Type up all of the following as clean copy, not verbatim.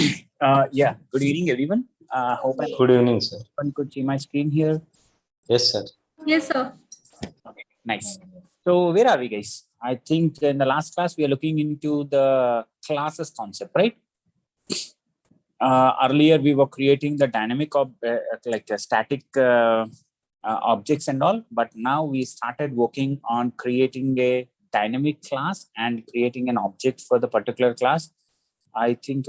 Yeah, good evening, everyone. Hope Good evening, sir. everyone could see my screen here. Yes, sir. Yes, sir. Okay, nice. So, where are we, guys? I think in the last class we are looking into the classes concept, right? Earlier we were creating the dynamic of like static objects and all, but now we started working on creating a dynamic class and creating an object for the particular class. I think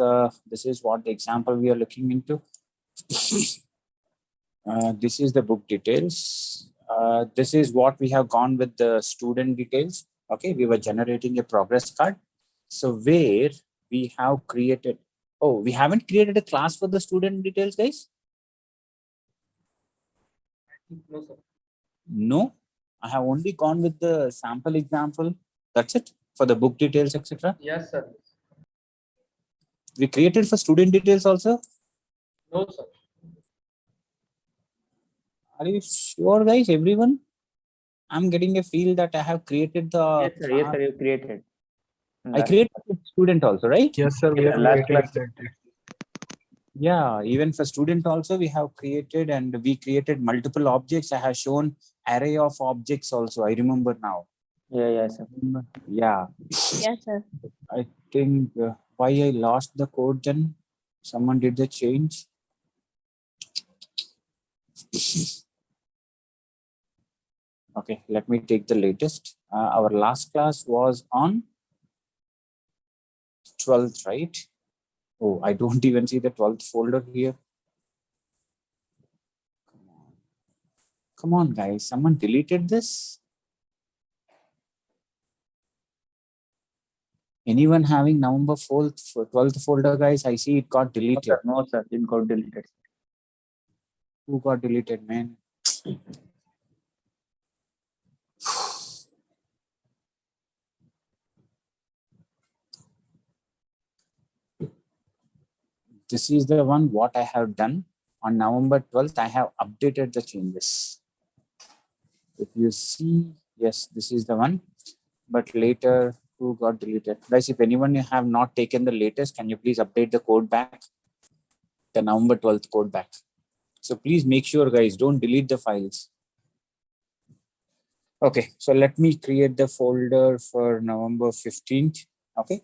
this is what the example we are looking into. This is the book details. This is what we have gone with the student details. Okay, we were generating a progress card. So where we have created, oh, we haven't created a class for the student details, guys? No, sir. No, I have only gone with the sample example. That's it for the book details, etc. Yes, sir. We created for student details also. No, sir. Are you sure, guys? Everyone? I'm getting a feel that I have created the. Yes, sir. Yes, sir. You created. I created a student also, right? Yes, sir. We Yes, have last created class. that. Yeah, even for student also we have created, and we created multiple objects. I have shown array of objects also. I remember now. Yeah, yes, sir. Yeah, Yes, sir. I think why I lost the code then. Someone did the change. Okay, let me take the latest. Our last class was on 12th, right? Oh, I don't even see the 12th folder here. Come on, guys. Someone deleted this? Anyone having November 4th, 12th folder, guys? I see it got deleted. No, sir. It got deleted. Who got deleted, man? This is the one what I have done on November 12th. I have updated the changes. If you see, yes, this is the one. But later, who got deleted? Guys, if anyone have not taken the latest, can you please update the code back? The November 12th code back. So please make sure, guys, don't delete the files. Okay, so let me create the folder for November 15th. Okay.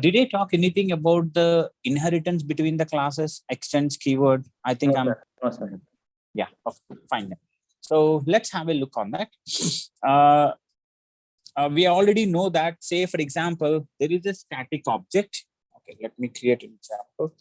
Did I talk anything about the inheritance between the classes, extends, keyword? I think No, sir. No, sir. yeah, okay, fine. Then. So let's have a look on that. We already know that, say, for example, there is a static object. Okay, let me create an example.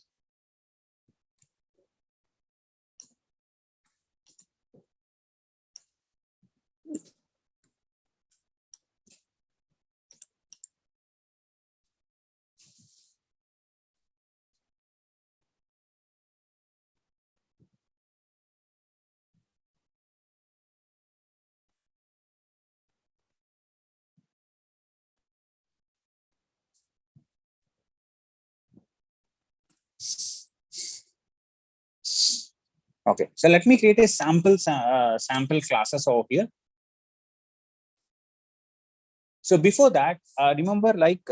Okay, so let me create a sample classes over here. So before that, remember, like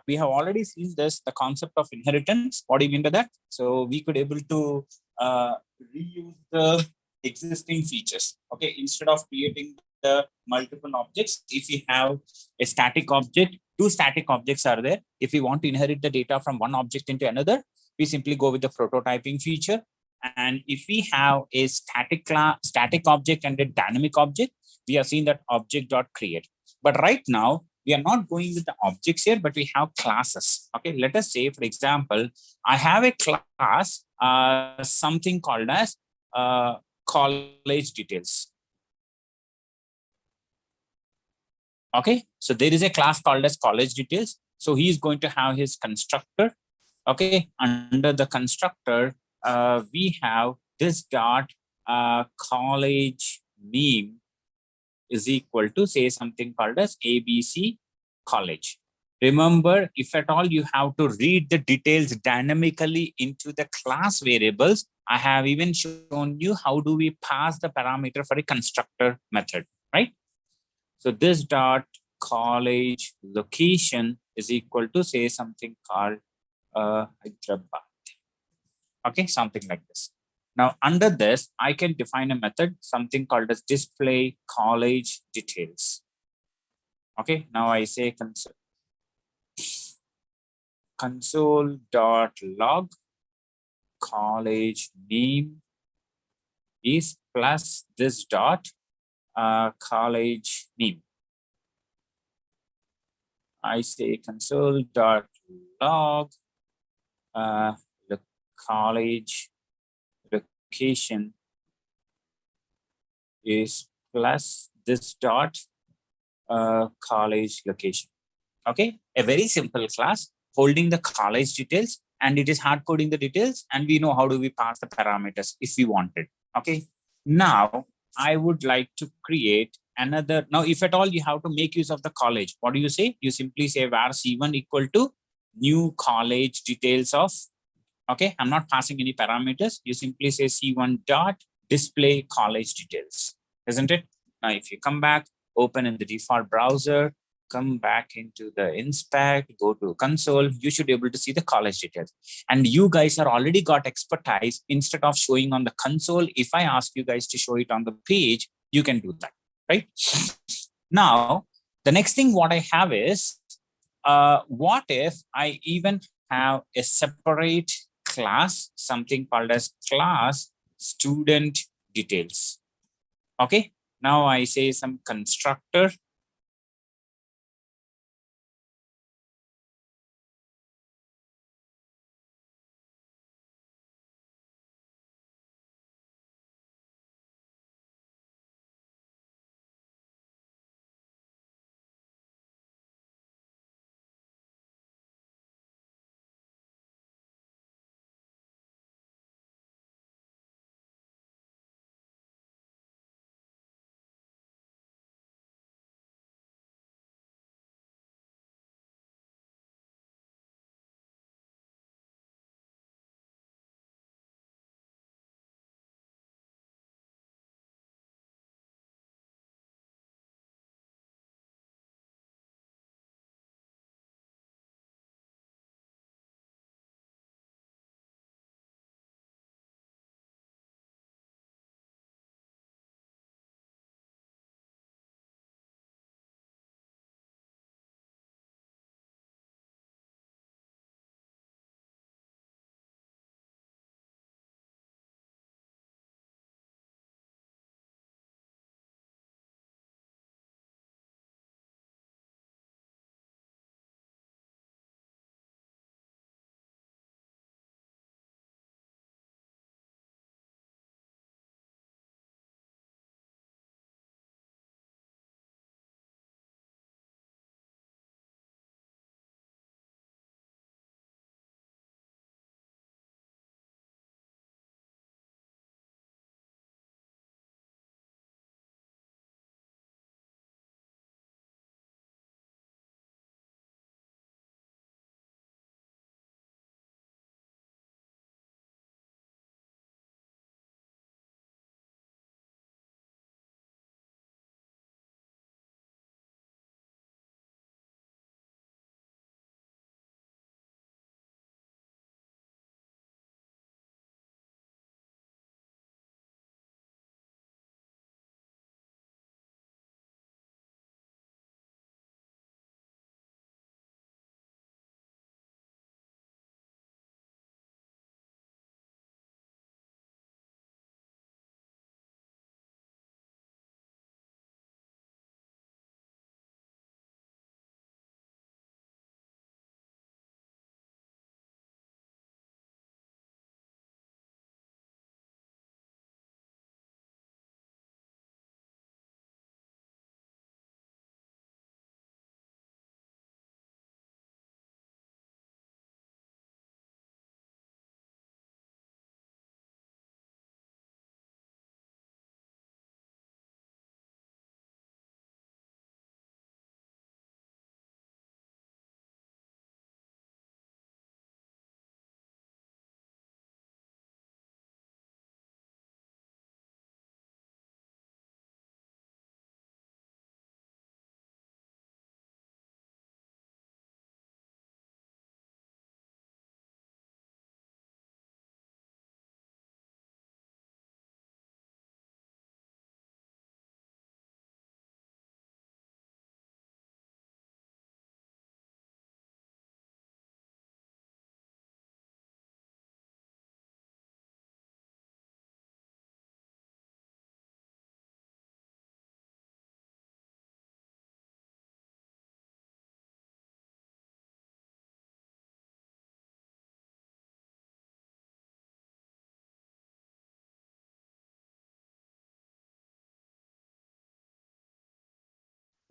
we have already seen this, the concept of inheritance. What do you mean by that? So we could able to reuse the existing features. Okay, instead of creating the multiple objects, if we have a static object, two static objects are there. If we want to inherit the data from one object into another, we simply go with the prototyping feature. And if we have a static object and a dynamic object, we have seen that object.create. But right now, we are not going with the objects here, but we have classes. Okay, let us say, for example, I have a class, something called as college details. Okay, so there is a class called as college details. So he is going to have his constructor. Okay, under the constructor, we have this dot college name is equal to, say, something called as ABC college. Remember, if at all you have to read the details dynamically into the class variables, I have even shown you how do we pass the parameter for a constructor method, right? So this dot college location is equal to, say, something called Hyderabad. Okay, something like this. Now under this, I can define a method, something called as display college details. Okay, now I say console.log college name is plus this dot college name. I say console.log the college location is plus this dot college location. Okay, a very simple class holding the college details, and it is hard coding the details, and we know how do we pass the parameters if we wanted. Okay, now I would like to create another. Now if at all you have to make use of the college, what do you say? You simply say var c1 equal to new college details of, okay, I'm not passing any parameters. You simply say c1 dot display college details, isn't it? Now if you come back, open in the default browser, come back into the inspect, go to console, you should be able to see the college details. And you guys are already got expertise. Instead of showing on the console, if I ask you guys to show it on the page, you can do that, right? Now, the next thing what I have is, what if I even have a separate class, something called as class student details. Okay, now I say some constructor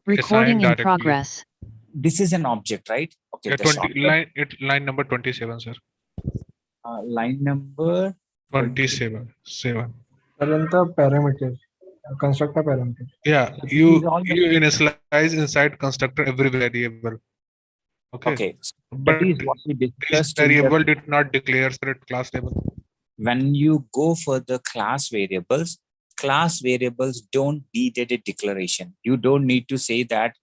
Recording in directly. progress. This is an object, right? Okay. Yeah, The 20 shortcut, line, line number 27, sir. line number 27. 7. Current parameter, constructor parameter. Yeah, So this you is all the- you initialize inside constructor every variable. Okay. Okay. So But that is what we this discussed in the variable did not declare at class level. when you go for the class variables don't need a declaration. You don't need to say that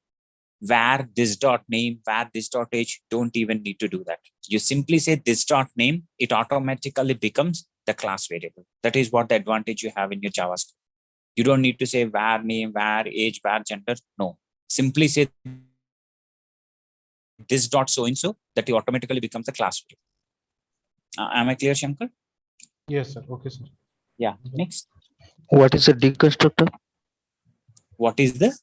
where this dot name, where this dot age, don't even need to do that. You simply say this dot name, it automatically becomes the class variable. That is what the advantage you have in your JavaScript. You don't need to say where name, where age, where gender. No, simply say this dot so and so, that it automatically becomes the class variable. Am I clear, Shankar? Yes, sir. Okay, sir. Yeah. Next, What is a deconstructor? what is the?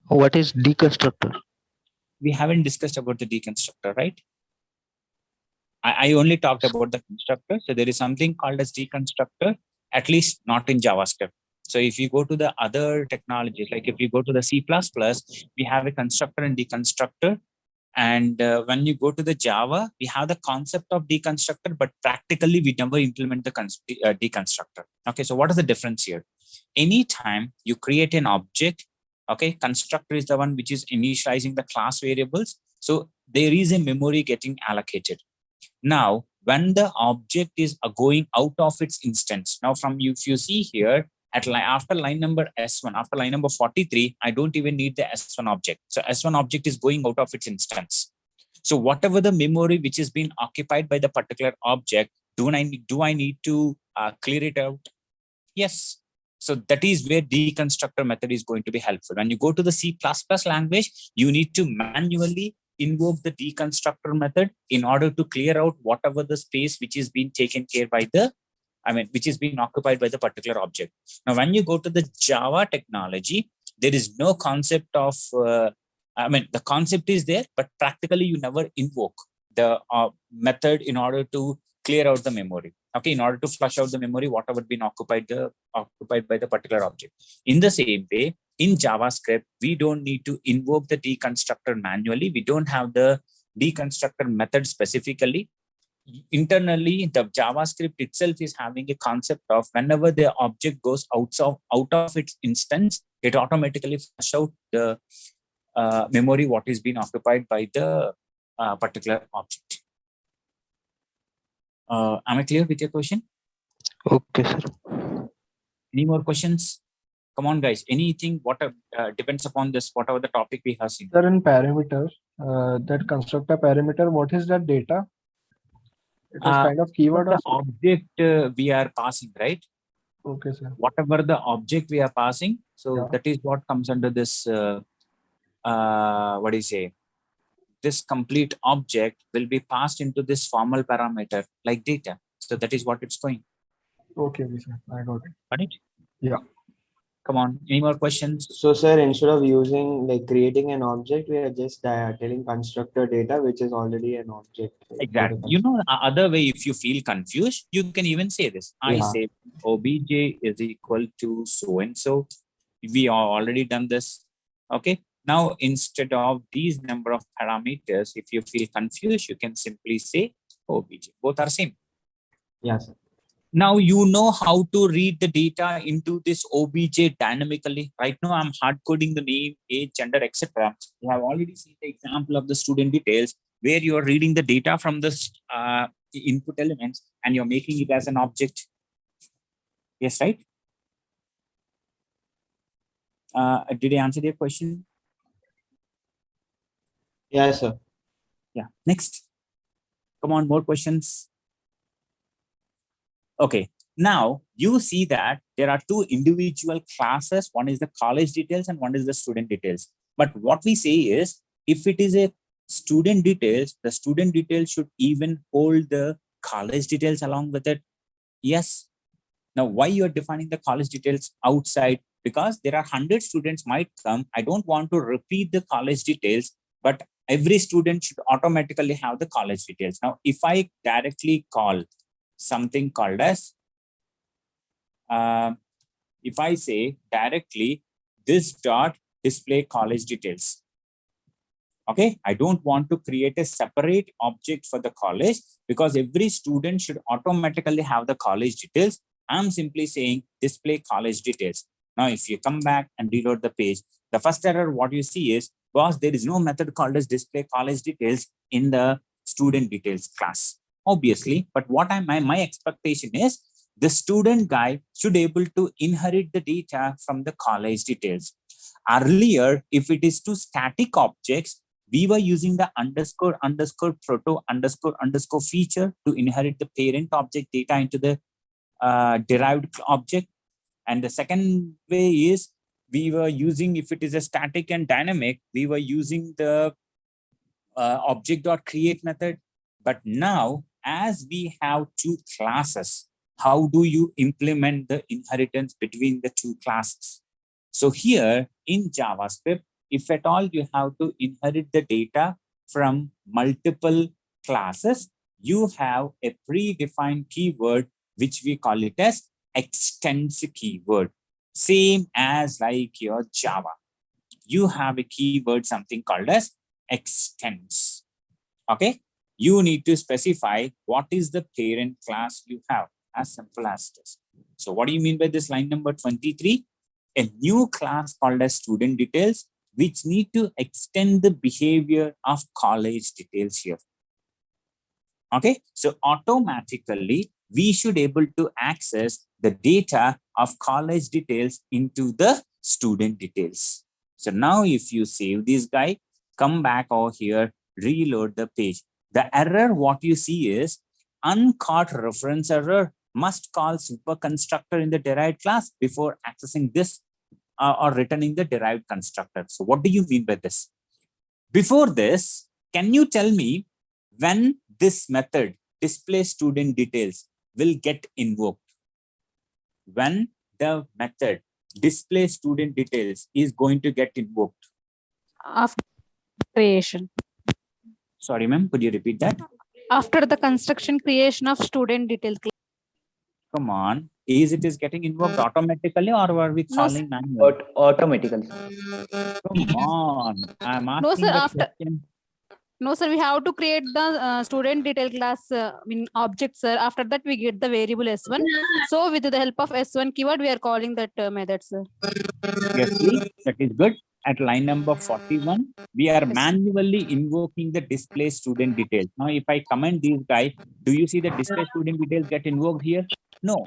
What is deconstructor? We haven't discussed about the deconstructor, right? I only talked about the constructor. So there is something called as deconstructor, at least not in JavaScript. So if you go to the other technologies, like if you go to the C++, we have a constructor and deconstructor. And when you go to the Java, we have the concept of deconstructor, but practically we never implement the deconstructor. Okay, so what is the difference here? Anytime you create an object, okay, constructor is the one which is initializing the class variables. So there is a memory getting allocated. Now, when the object is going out of its instance, now from you, if you see here, after line number S1, after line number 43, I don't even need the S1 object. So S1 object is going out of its instance. So whatever the memory which is being occupied by the particular object, do I need to clear it out? Yes. So that is where deconstructor method is going to be helpful. When you go to the C++ language, you need to manually invoke the deconstructor method in order to clear out whatever the space which is being taken care by the, which is being occupied by the particular object. Now, when you go to the Java technology, there is no concept of, the concept is there, but practically you never invoke the method in order to clear out the memory. Okay, in order to flush out the memory, whatever been occupied by the particular object. In the same way, in JavaScript, we don't need to invoke the deconstructor manually. We don't have the deconstructor method specifically. Internally, the JavaScript itself is having a concept of whenever the object goes out of its instance, it automatically flush out the memory what is being occupied by the particular object. Am I clear with your question? Okay, sir. Any more questions? Come on, guys. Anything what depends upon this, whatever the topic we have seen. Sir, in parameter, that constructor parameter, what is that data? It is kind of keyword The or object we are passing, right? okay, sir. Whatever the object we are passing, so Yeah. that is what comes under this. What do you say? This complete object will be passed into this formal parameter like data. So that is what it's going. Okay, sir. I got it. Got it? Yeah. Come on. Any more questions? So, sir, instead of using like creating an object, we are just telling constructor data, which is already an object. Exactly. You know, other way, if you feel confused, you can even say this. I Yeah. say obj is equal to so and so. We are already done this. Okay. Now, instead of these number of parameters, if you feel confused, you can simply say obj. Both are same. Yes. Now you know how to read the data into this obj dynamically. Right now, I'm hard coding the name, age, gender, etc. You have already seen the example of the student details where you are reading the data from the input elements and you're making it as an object. Yes, right? Did I answer your question? Yes, sir. Yeah. Next. Come on, more questions. Okay, now you see that there are two individual classes. One is the college details and one is the student details. But what we say is, if it is a student details, the student details should even hold the college details along with it. Yes. Now, why you are defining the college details outside? Because there are 100 students might come. I don't want to repeat the college details, but every student should automatically have the college details. Now, if I directly call something called as, if I say directly this dot display college details. Okay, I don't want to create a separate object for the college because every student should automatically have the college details. I'm simply saying display college details. Now, if you come back and reload the page, the first error what you see is, boss, there is no method called as display college details in the student details class. Obviously, but what my expectation is the student guy should able to inherit the data from the college details. Earlier, if it is to static objects, we were using the underscore proto underscore feature to inherit the parent object data into the derived object. And the second way is we were using, if it is a static and dynamic, we were using the object.create method. But now, as we have two classes, how do you implement the inheritance between the two classes? So here in JavaScript, if at all you have to inherit the data from multiple classes, you have a predefined keyword, which we call it as extends keyword. Same as like your Java. You have a keyword, something called as extends. Okay. You need to specify what is the parent class you have, as simple as this. So what do you mean by this line number 23? A new class called as student details, which need to extend the behavior of college details here. Okay, so automatically we should able to access the data of college details into the student details. So now if you save this guy, come back over here, reload the page. The error what you see is uncaught reference error, must call super constructor in the derived class before accessing this or returning the derived constructor. So what do you mean by this? Before this, can you tell me when this method display student details will get invoked? When the method display student details is going to get invoked? After creation. Sorry, ma'am, could you repeat that? After the construction creation of student details. Come on, is it is getting invoked automatically or are we No, calling manually? Automatically. Come on, I'm asking No, sir, the after- question. No, sir, we have to create the student detail class object, sir. After that, we get the variable S1. So with the help of S1 keyword, we are calling that method, sir. Yes, please. That is good. At line number 41, we are Yes. manually invoking the display student details. Now, if I comment this guy, do you see the display student details get invoked here? No.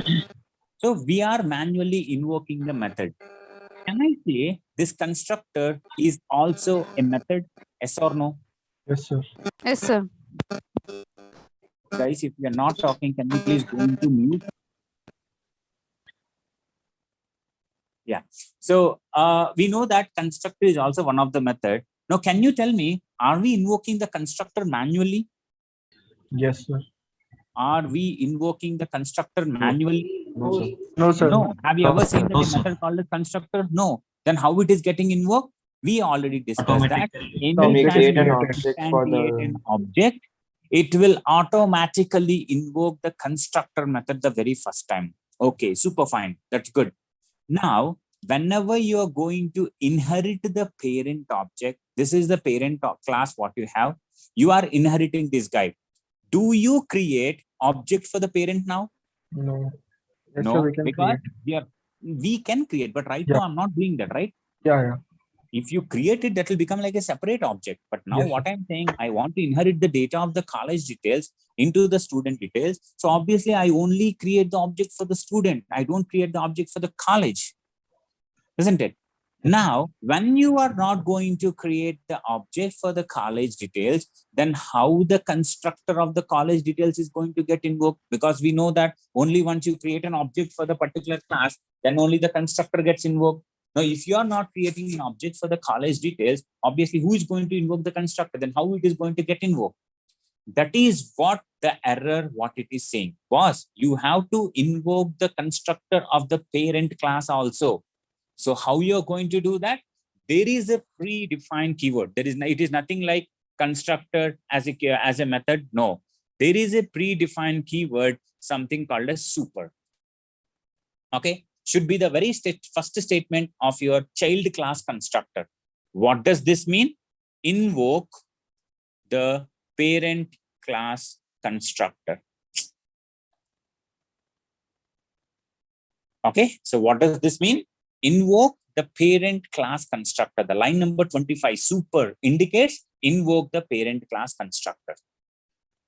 So we are manually invoking the method. Can I say this constructor is also a method? Yes or no? Yes, sir. Yes, sir. Guys, if we are not talking, can you please go into mute? Yeah. So we know that constructor is also one of the method. Now, can you tell me, are we invoking the constructor manually? Yes, sir. Are we invoking the constructor manually? No, sir. No, sir. No. Have you No, ever sir. seen that No, a sir. method called a constructor? No. Then how it is getting invoked? We already discussed that. No, we Anytime create an you object can for create the. an object, it will automatically invoke the constructor method the very first time. Okay, super fine. That's good. Now, whenever you are going to inherit the parent object, this is the parent class what you have. You are inheriting this guy. Do you create object for the parent now? No. Yes, No, sir, we can because create. we can create, but right Yeah. now I'm not doing that, right? Yeah. If you create it, that will become like a separate object. But now Yes, what I'm saying, I want to inherit the data of the college details into the student details. So obviously I only create the object for the student. I don't create the object for the college, isn't it? Now, when you are not going to create the object for the college details, then how the constructor of the college details is going to get invoked? Because we know that only once you create an object for the particular class, then only the constructor gets invoked. Now, if you are not creating an object for the college details, obviously who is going to invoke the constructor? Then how it is going to get invoked? That is what the error, what it is saying. Was you have to invoke the constructor of the parent class also. So how you're going to do that? There is a predefined keyword. It is nothing like constructor as a method. No, there is a predefined keyword, something called as super. Okay. should be the very first statement of your child class constructor. What does this mean? Invoke the parent class constructor. Okay, so what does this mean? Invoke the parent class constructor. The line number 25, super, indicates invoke the parent class constructor.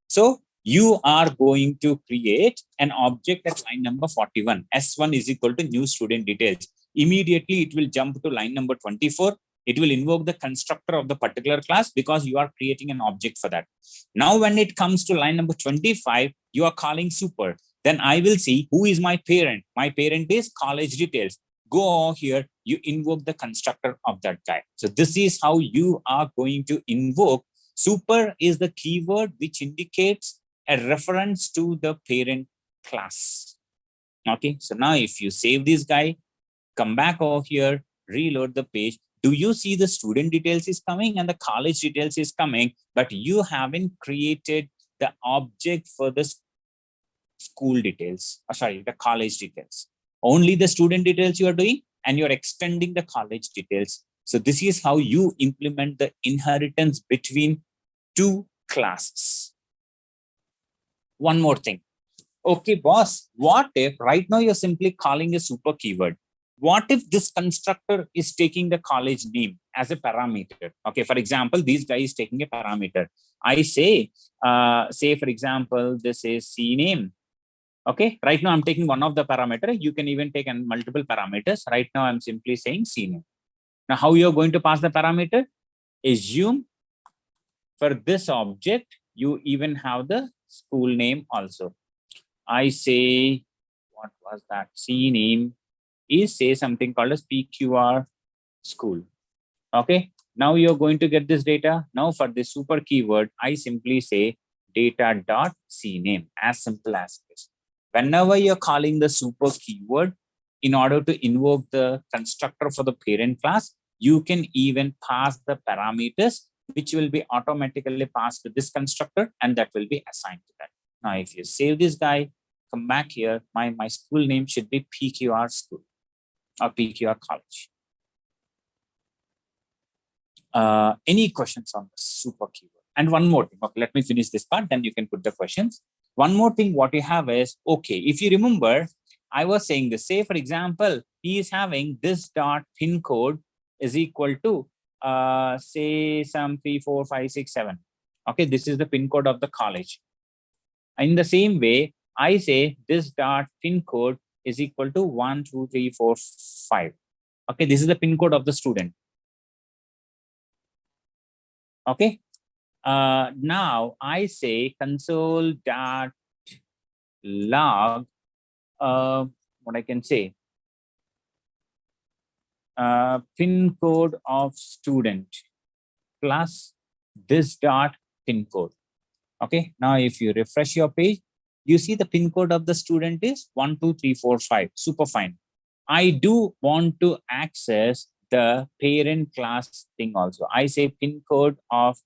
So you are going to create an object at line number 41. S1 is equal to new student details. Immediately it will jump to line number 24. It will invoke the constructor of the particular class because you are creating an object for that. Now, when it comes to line number 25, you are calling super. Then I will see who is my parent. My parent is college details. Go here, you invoke the constructor of that guy. So this is how you are going to invoke. Super is the keyword which indicates a reference to the parent class. Okay, so now if you save this guy, come back over here, reload the page. Do you see the student details is coming and the college details is coming, but you haven't created the object for the school details, the college details. Only the student details you are doing and you're extending the college details. So this is how you implement the inheritance between two classes. One more thing. Okay, boss, what if right now you're simply calling a super keyword? What if this constructor is taking the college name as a parameter? Okay, for example, this guy is taking a parameter. I say, for example, this is C name. Okay, right now I'm taking one of the parameter. You can even take multiple parameters. Right now I'm simply saying C name. Now, how you're going to pass the parameter? Assume for this object, you even have the school name also. I say, what was that? C name is say something called as PQR school. Okay, now you're going to get this data. Now for this super keyword, I simply say data.cname, as simple as this. Whenever you're calling the super keyword, in order to invoke the constructor for the parent class, you can even pass the parameters, which will be automatically passed to this constructor, and that will be assigned to that. Now, if you save this guy, come back here, my school name should be PQR school or PQR college. Any questions on the super keyword? And one more thing, okay, let me finish this part, then you can put the questions. One more thing, what you have is, okay, if you remember, I was saying this, say for example, he is having this dot pin code is equal to, say some 3, 4, 5, 6, 7. Okay, this is the pin code of the college. In the same way, I say this dot pin code is equal to 1, 2, 3, 4, 5. Okay, this is the pin code of the student. Okay, now I say console dot log, what I can say, pin code of student plus this dot pin code. Okay, now if you refresh your page, you see the pin code of the student is 1, 2, 3, 4, 5. Super fine. I do want to access the parent class thing also. I say pin code of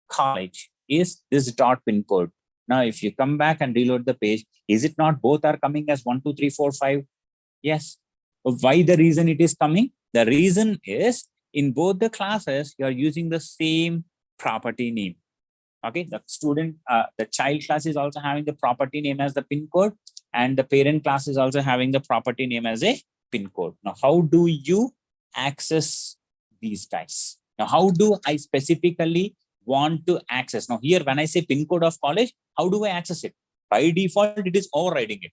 college is this dot pin code. Now, if you come back and reload the page, is it not both are coming as 1, 2, 3, 4, 5? Yes. Why the reason it is coming? The reason is in both the classes, you are using the same property name. Okay, the student, the child class is also having the property name as the pin code, and the parent class is also having the property name as a pin code. Now, how do you access these guys? Now, how do I specifically want to access? Now, here, when I say pin code of college, how do I access it? By default, it is overriding it,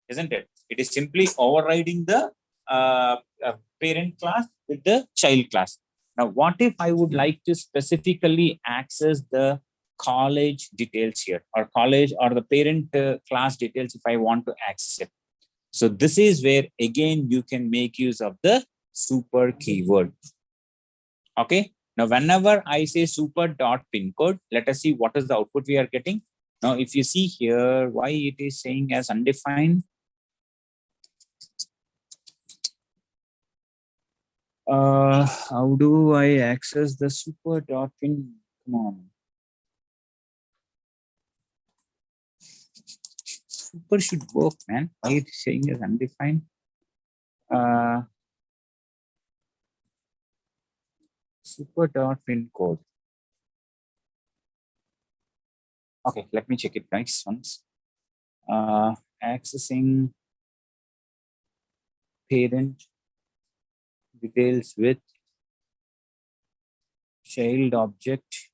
isn't it? It is simply overriding the parent class with the child class. Now, what if I would like to specifically access the college details here, or college or the parent class details if I want to access it? So this is where again you can make use of the super keyword. Okay, now whenever I say super dot pin code, let us see what is the output we are getting. Now if you see here, why it is saying as undefined, how do I access the super dot pin? Come on, super should work, man. Why it is saying as undefined? super dot pin code. Okay, let me check it guys once. Accessing parent details with child object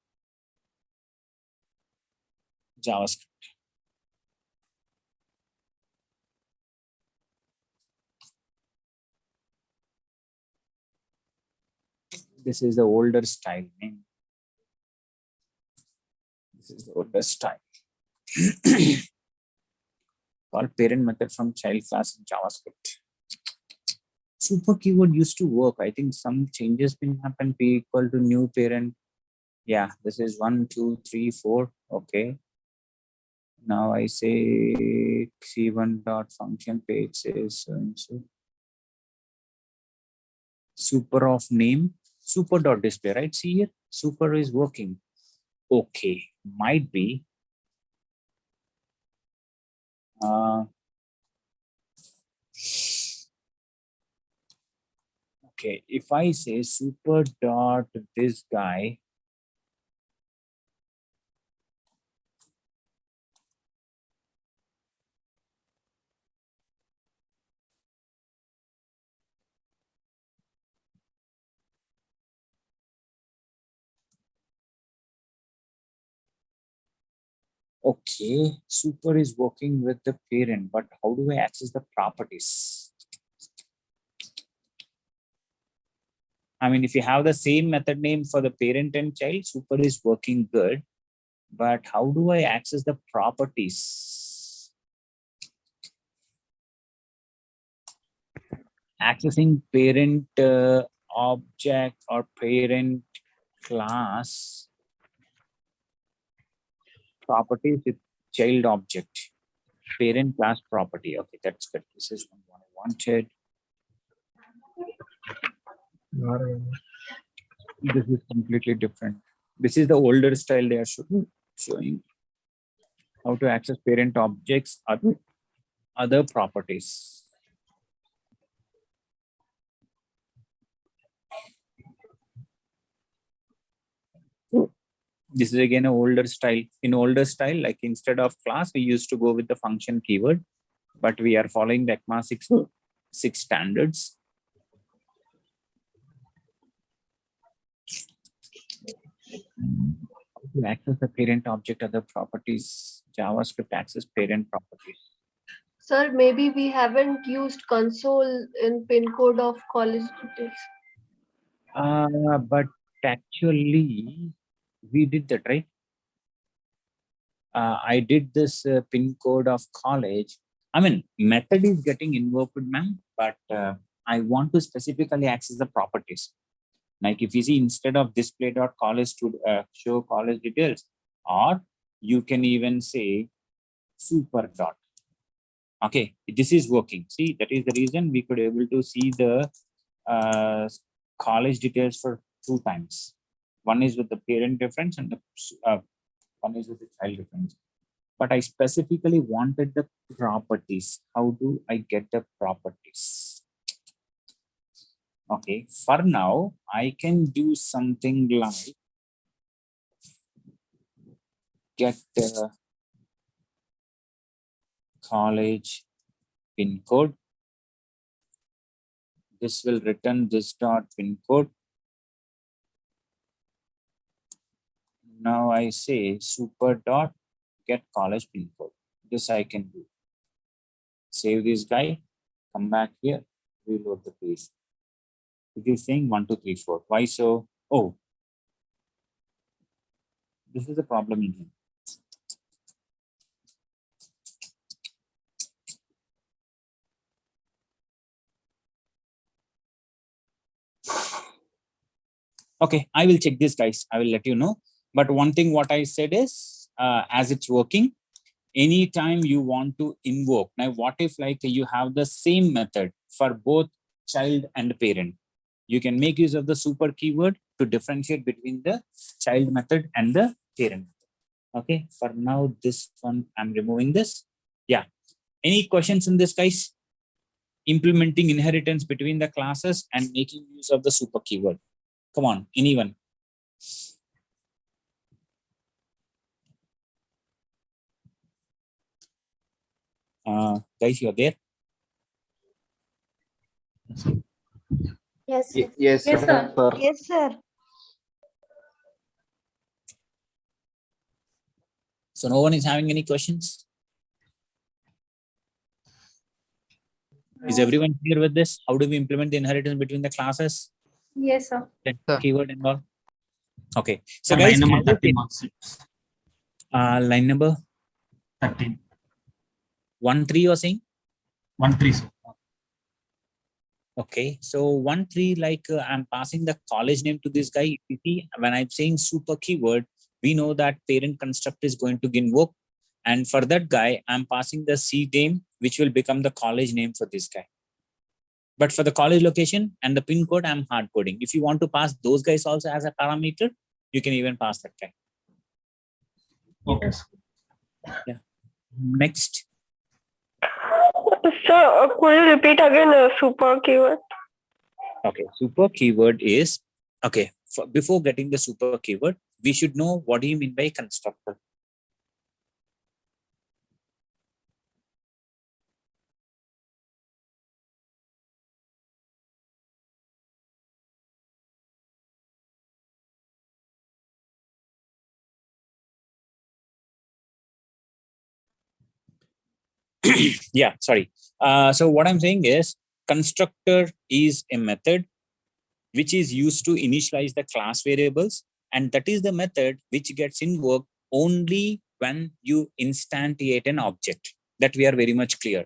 JavaScript. This is the older style name. This is the older style. Call parent method from child class in JavaScript. Super keyword used to work. I think some changes been happened. P equal to new parent. Yeah, this is 1, 2, 3, 4. Okay. Now I say C1 dot function page says so and so. Super of name, super dot display, right? See here, super is working. Okay, might be. Okay, if I say super dot this guy, okay, super is working with the parent, but how do I access the properties? I mean, if you have the same method name for the parent and child, super is working good, but how do I access the properties? Accessing parent object or parent class properties with child object, parent class property. Okay, that's good. This is what I wanted. This is completely different. This is the older style they are showing. How to access parent objects, other properties. This is again an older style. In older style, like instead of class, we used to go with the function keyword, but we are following the ECMA 6 standards. To access the parent object, other properties, JavaScript access parent properties. Sir, maybe we haven't used console in pin code of college details. But actually, we did that, right? I did this pin code of college. I mean, method is getting invoked, ma'am, but I want to specifically access the properties. Like if you see instead of display.college to show college details, or you can even say super dot. Okay, this is working. See, that is the reason we could able to see the college details for 2 times. One is with the parent reference and the one is with the child reference. But I specifically wanted the properties. How do I get the properties? Okay, for now, I can do something like get the college pin code. This will return this dot pin code. Now I say super dot get college pin code. This I can do. Save this guy, come back here, reload the page. It is saying 1, 2, 3, 4. Why so? Oh, this is the problem in here. Okay, I will check this, guys. I will let you know. But one thing what I said is, as it's working, anytime you want to invoke. Now, what if like you have the same method for both child and parent? You can make use of the super keyword to differentiate between the child method and the parent. Okay, for now, this one, I'm removing this. Yeah. Any questions in this, guys? Implementing inheritance between the classes and making use of the super keyword. Come on, anyone? Guys, you're there? Yes, Yes, yes, sir. Yes, sir. So no one is having any questions? Is everyone clear with this? How do we implement the inheritance between the classes? Yes, sir. Sir. Keyword and all. Okay. So Sir, guys, line number as I 30 said, marks. line number 13. 1-3 you're saying? 1-3, sir. Okay. So 1-3, like I'm passing the college name to this guy. You see, when I'm saying super keyword, we know that parent construct is going to invoke. And for that guy, I'm passing the C name, which will become the college name for this guy. But for the college location and the pin code, I'm hard coding. If you want to pass those guys also as a parameter, you can even pass that guy. Okay, sir. Yeah. Next. Sir, could you repeat again super keyword? Okay. Super keyword is, okay. Before getting the super keyword, we should know what do you mean by constructor. Yeah, sorry. So what I'm saying is constructor is a method which is used to initialize the class variables, and that is the method which gets invoked only when you instantiate an object. That we are very much clear.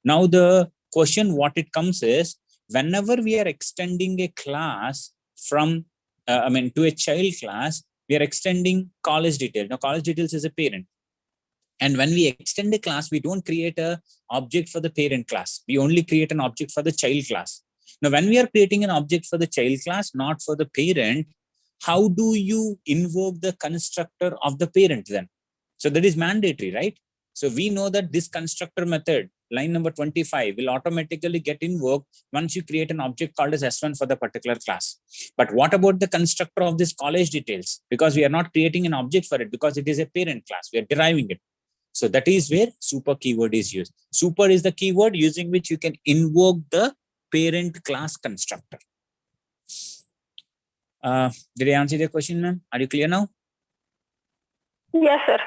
Now the question what it comes is, whenever we are extending a class from to a child class, we are extending college detail. Now college details is a parent. And when we extend a class, we don't create a object for the parent class. We only create an object for the child class. Now, when we are creating an object for the child class, not for the parent, how do you invoke the constructor of the parent then? So that is mandatory, right? So we know that this constructor method, line number 25, will automatically get invoked once you create an object called as S1 for the particular class. But what about the constructor of this college details? Because we are not creating an object for it because it is a parent class. We are deriving it. So that is where super keyword is used. Super is the keyword using which you can invoke the parent class constructor. Did I answer the question, ma'am? Are you clear now? Yes, sir.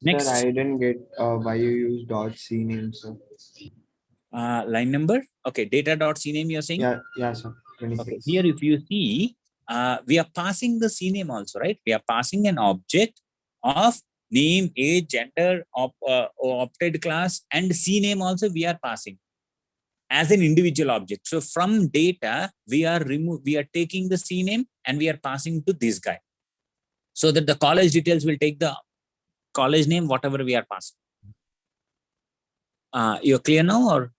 Next. Sir, I didn't get why you use .cname, sir. Line number. Okay, data.cname you're saying? Yeah, sir. 26. Okay, here if you see, we are passing the cname also, right? We are passing an object of name, age, gender, opted class, and cname also we are passing as an individual object. So from data, we are taking the cname and we are passing to this guy, so that the college details will take the college name, whatever we are passing. You're clear now, or?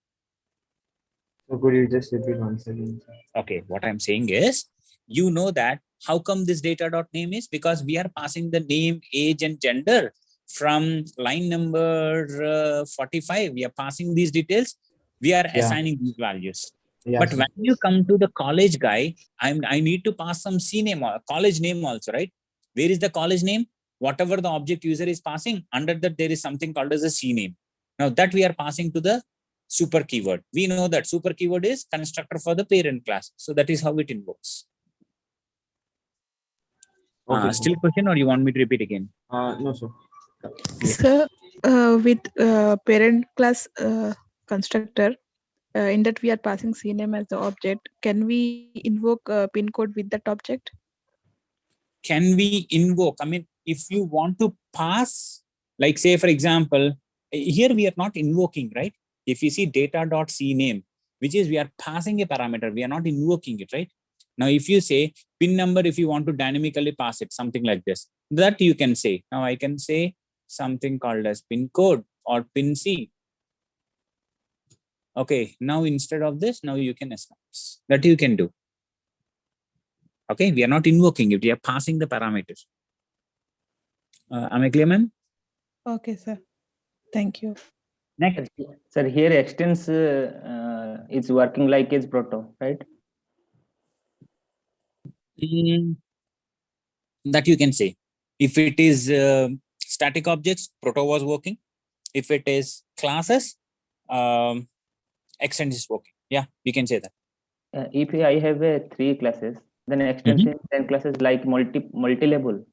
So could you just repeat once again, sir? Okay, what I'm saying is, you know that how come this data.name is? Because we are passing the name, age, and gender from line number 45. We are passing these details. We are assigning these values. Yeah, But sir. when you come to the college guy, I need to pass some CName or college name also, right? Where is the college name? Whatever the object user is passing, under that there is something called as a CName. Now that we are passing to the super keyword. We know that super keyword is constructor for the parent class. So that is how it invokes. Okay, Still question, or you want me to repeat again? No, sir. So, with parent class constructor, in that we are passing CNAME as the object, can we invoke pin code with that object? Can we invoke? I mean, if you want to pass, like say, for example, here we are not invoking, right? If you see data.cname, which is we are passing a parameter, we are not invoking it, right? Now, if you say pin number, if you want to dynamically pass it, something like this, that you can say. Now I can say something called as pin code or pin C. Okay, now instead of this, now you can establish that you can do. Okay, we are not invoking it, we are passing the parameters. Am I clear, ma'am? Okay, sir. Thank you. Next. Sir, here extends is working like is proto, right? Mm, that you can say. If it is static objects, proto was working. If it is classes, extend is working. Yeah, we can say that. If I have three classes, then extension 10 classes like multi-level,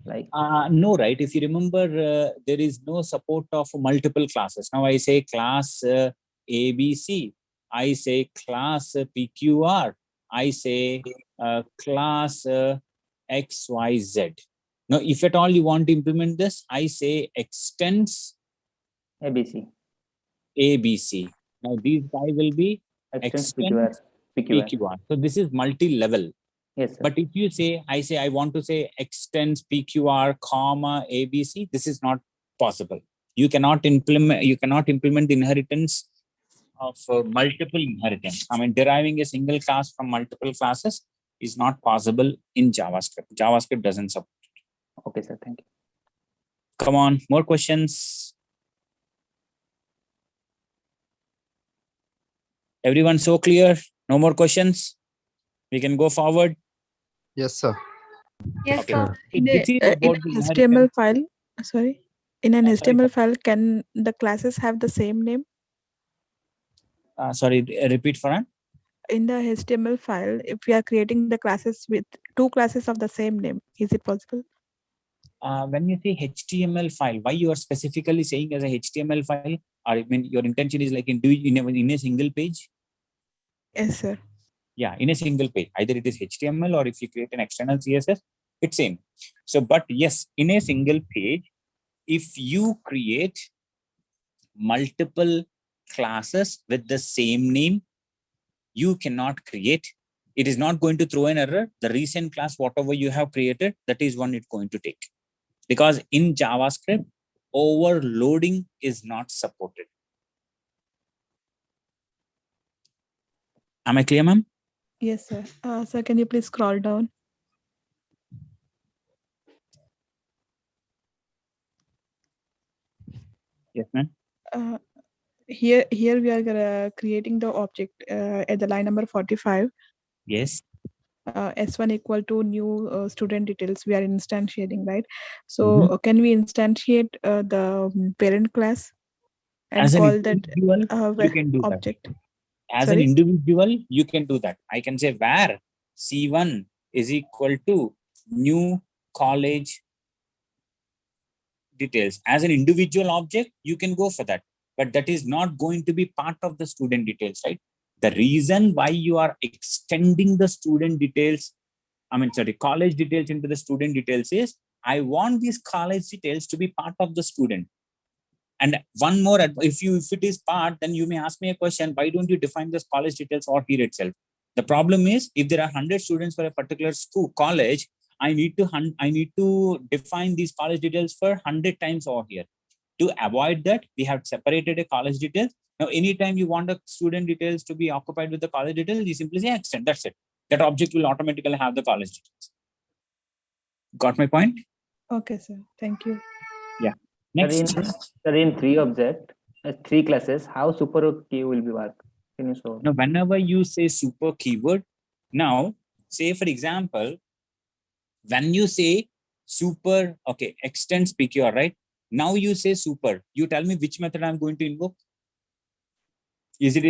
like No, right? If you remember, there is no support of multiple classes. Now I say class ABC. I say class PQR. I say class XYZ. Now, if at all you want to implement this, I say extends ABC. ABC. Now, these guy will be Extends extends PQR. PQR. So this is multi-level. Yes, sir. But if you say, I want to say extends PQR, comma, ABC, this is not possible. You cannot implement the inheritance of multiple inheritance. I mean, deriving a single class from multiple classes is not possible in JavaScript. JavaScript doesn't support. Okay, sir. Thank you. Come on, more questions. Everyone so clear? No more questions? We can go forward. Yes, sir. Yes, Okay. sir. In This is in about an the HTML inheritance. file, sorry, in an Sorry, HTML file, can the classes have the same name? sorry, repeat, Farhan. In the HTML file, if we are creating the classes with two classes of the same name, is it possible? When you say HTML file, why you are specifically saying as a HTML file? Or I mean, your intention is like in a single page? Yes, sir. Yeah, in a single page. Either it is HTML or if you create an external CSS, it's same. So, but yes, in a single page, if you create multiple classes with the same name, you cannot create. It is not going to throw an error. The recent class, whatever you have created, that is one it's going to take. Because in JavaScript, overloading is not supported. Am I clear, ma'am? Yes, sir. Sir, can you please scroll down? Yes, ma'am. Here we are creating the object at the line number 45. Yes. S1 equal to new student details. We are instantiating, right? So can we instantiate the parent class and As an call that individual, you can do that. object? As Sorry? an individual, you can do that. I can say where C1 is equal to new college details. As an individual object, you can go for that. But that is not going to be part of the student details, right? The reason why you are extending the student details, college details into the student details is, I want these college details to be part of the student. And one more, if it is part, then you may ask me a question, why don't you define this college details or here itself? The problem is, if there are 100 students for a particular college, I need to define these college details for 100 times over here. To avoid that, we have separated a college detail. Now, anytime you want the student details to be occupied with the college details, you simply say extend. That's it. That object will automatically have the college details. Got my point? Okay, sir. Thank you. Yeah. Next. Sir, in three classes, how super key will be work? Can you show? Now, whenever you say super keyword, now say for example, when you say super, okay, extends PQR, right? Now you say super. You tell me which method I'm going to invoke. Is it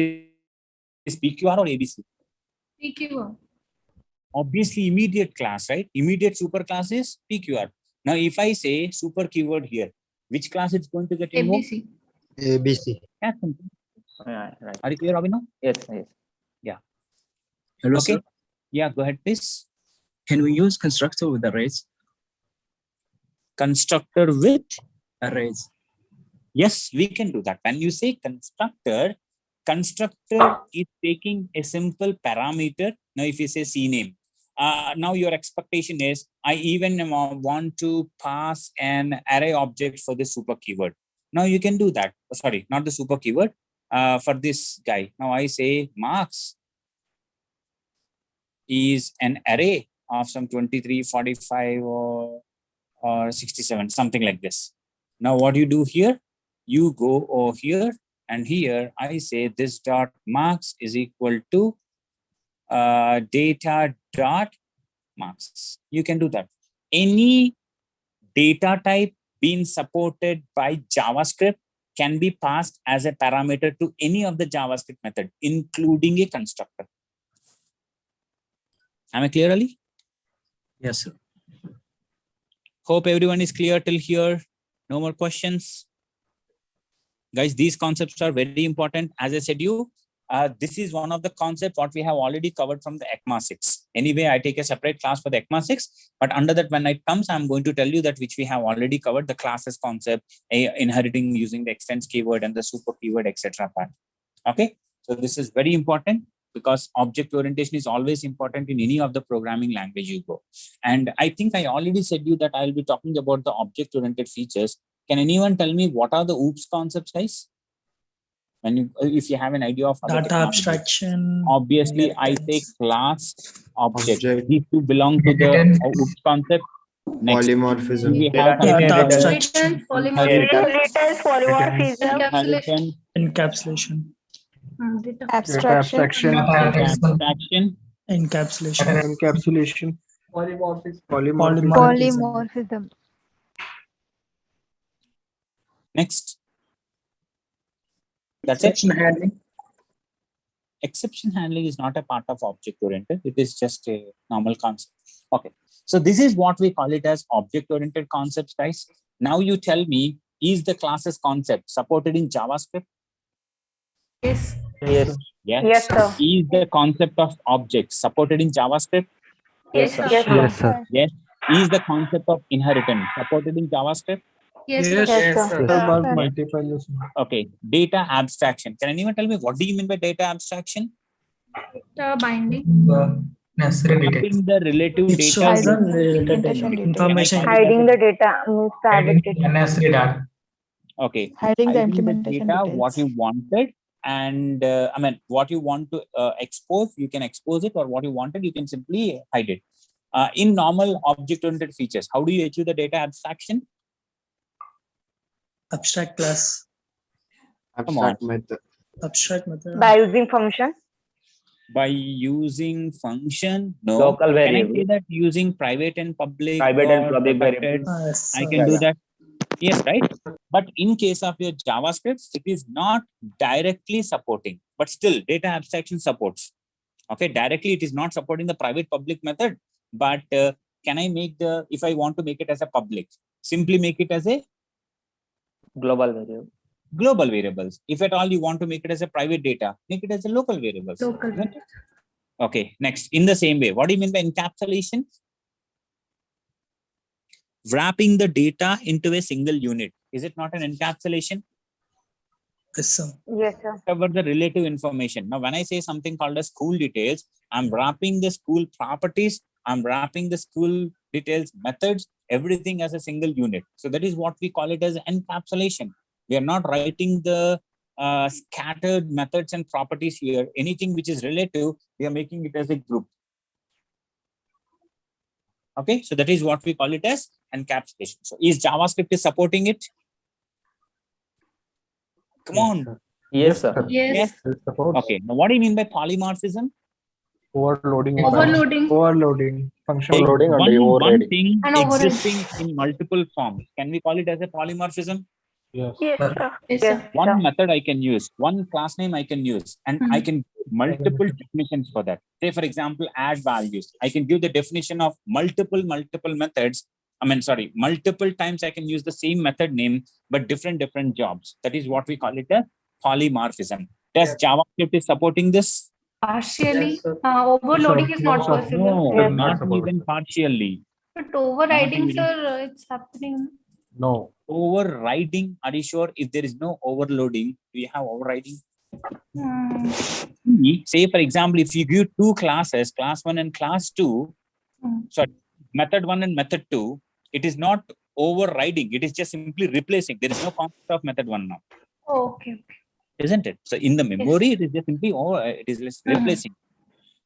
PQR or ABC? PQR. Obviously, immediate class, right? Immediate super class is PQR. Now, if I say super keyword here, which class it's going to get invoked? ABC. ABC. Yeah, Right. are you clear, Abhinav? Yes. Yeah. Hello, Okay. sir. Yeah, go ahead, please. Can we use constructor with arrays? Constructor with? Arrays. Yes, we can do that. When you say constructor is taking a simple parameter. Now, if you say CNAME, now your expectation is, I even want to pass an array object for the super keyword. Now you can do that. Sorry, not the super keyword. For this guy. Now I say marks is an array of some 23, 45 or 67, something like this. Now what you do here, you go over here and here I say this dot marks is equal to data dot marks. You can do that. Any data type being supported by JavaScript can be passed as a parameter to any of the JavaScript method, including a constructor. Am I clear, Ali? Yes, sir. Hope everyone is clear till here. No more questions. Guys, these concepts are very important. As I said you, this is one of the concepts what we have already covered from the ECMA 6. Anyway, I take a separate class for the ECMA 6, but under that when it comes, I'm going to tell you that which we have already covered, the classes concept, inheriting using the extends keyword and the super keyword, etc. part. Okay, so this is very important because object orientation is always important in any of the programming language you go. And I think I already said you that I'll be talking about the object oriented features. Can anyone tell me what are the OOPS concepts, guys? When you, if you have an idea of Data abstraction. obviously I take class object. These two belong to the OOPS concept. Next, Polymorphism. we have Data abstraction. Polymorphism. inheritance, Encapsulation. Abstraction. abstraction, Encapsulation. Encapsulation. Polymorphism. next. That's it. Exception handling. Exception handling is not a part of object oriented. It is just a normal concept. Okay. So this is what we call it as object oriented concepts, guys. Now you tell me, is the classes concept supported in JavaScript? Yes. Yes. Yes. Yes, sir. Is the concept of objects supported in JavaScript? Yes, sir. Yes, sir. Yes. Is the concept of inheritance supported in JavaScript? Yes, Yes, sir. yes, sir. About multiple. Okay. Data abstraction. Can anyone tell me what do you mean by data abstraction? Binding. Necessary details. Mapping the relative It data. shows the Implementation detail. information. Hiding the data means Unnecessary data. Okay. Hiding the Hiding implementation data, details. what you wanted, and I mean, what you want to expose, you can expose it, or what you wanted, you can simply hide it. In normal object-oriented features, how do you achieve the data abstraction? Abstract class. Abstract method. Abstract method. using function. By using function? No. Local Can I variable. say that using private and public? Private and or public protected? variable. Yes, I sir. can do that. Yes, right. But in case of your JavaScript, it is not directly supporting, but still data abstraction supports. Okay, directly it is not supporting the private public method, but can I make the, if I want to make it as a public, simply make it as a Global variable. global variables. If at all you want to make it as a private data, make it as a local variables. Local. Isn't it? Okay, next, in the same way, what do you mean by encapsulation? Wrapping the data into a single unit. Is it not an encapsulation? Yes, sir. Yes, sir. Cover the relative information. Now, when I say something called as school details, I'm wrapping the school properties, I'm wrapping the school details methods, everything as a single unit. So that is what we call it as encapsulation. We are not writing the scattered methods and properties here. Anything which is relative, we are making it as a group. Okay, so that is what we call it as encapsulation. So is JavaScript is supporting it? Come on. Yes, sir. Yes. Okay. Now, what do you mean by polymorphism? Overloading. Overloading. Overloading. Function Take loading. one thing And overriding. existing in multiple forms. Can we call it as a polymorphism? Yes. Yes, sir. Yes, sir. One method I can use, one class name I can use, and I can give multiple definitions for that. Say, for example, add values. I can give the definition of multiple methods. Multiple times I can use the same method name, but different jobs. That is what we call it a polymorphism. Does JavaScript is supporting this? Partially. Overloading is not possible. No, not even partially. But overriding, even. sir, it's happening. No. Overriding, are you sure? If there is no overloading, do you have overriding? Say, for example, if you give two classes, class 1 and class 2, sorry, method 1 and method 2, it is not overriding. It is just simply replacing. There is no concept of method 1 now. Okay. Isn't it? So in the memory, it is just simply it is just replacing.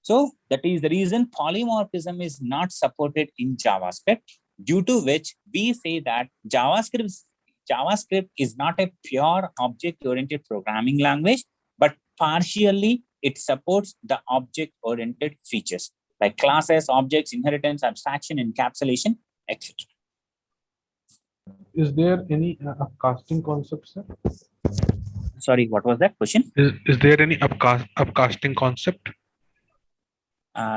So that is the reason polymorphism is not supported in JavaScript, due to which we say that JavaScript is not a pure object-oriented programming language, but partially it supports the object-oriented features. like classes, objects, inheritance, abstraction, encapsulation, etc. Is there any upcasting concept, sir? Sorry, what was that question? Is there any upcasting concept?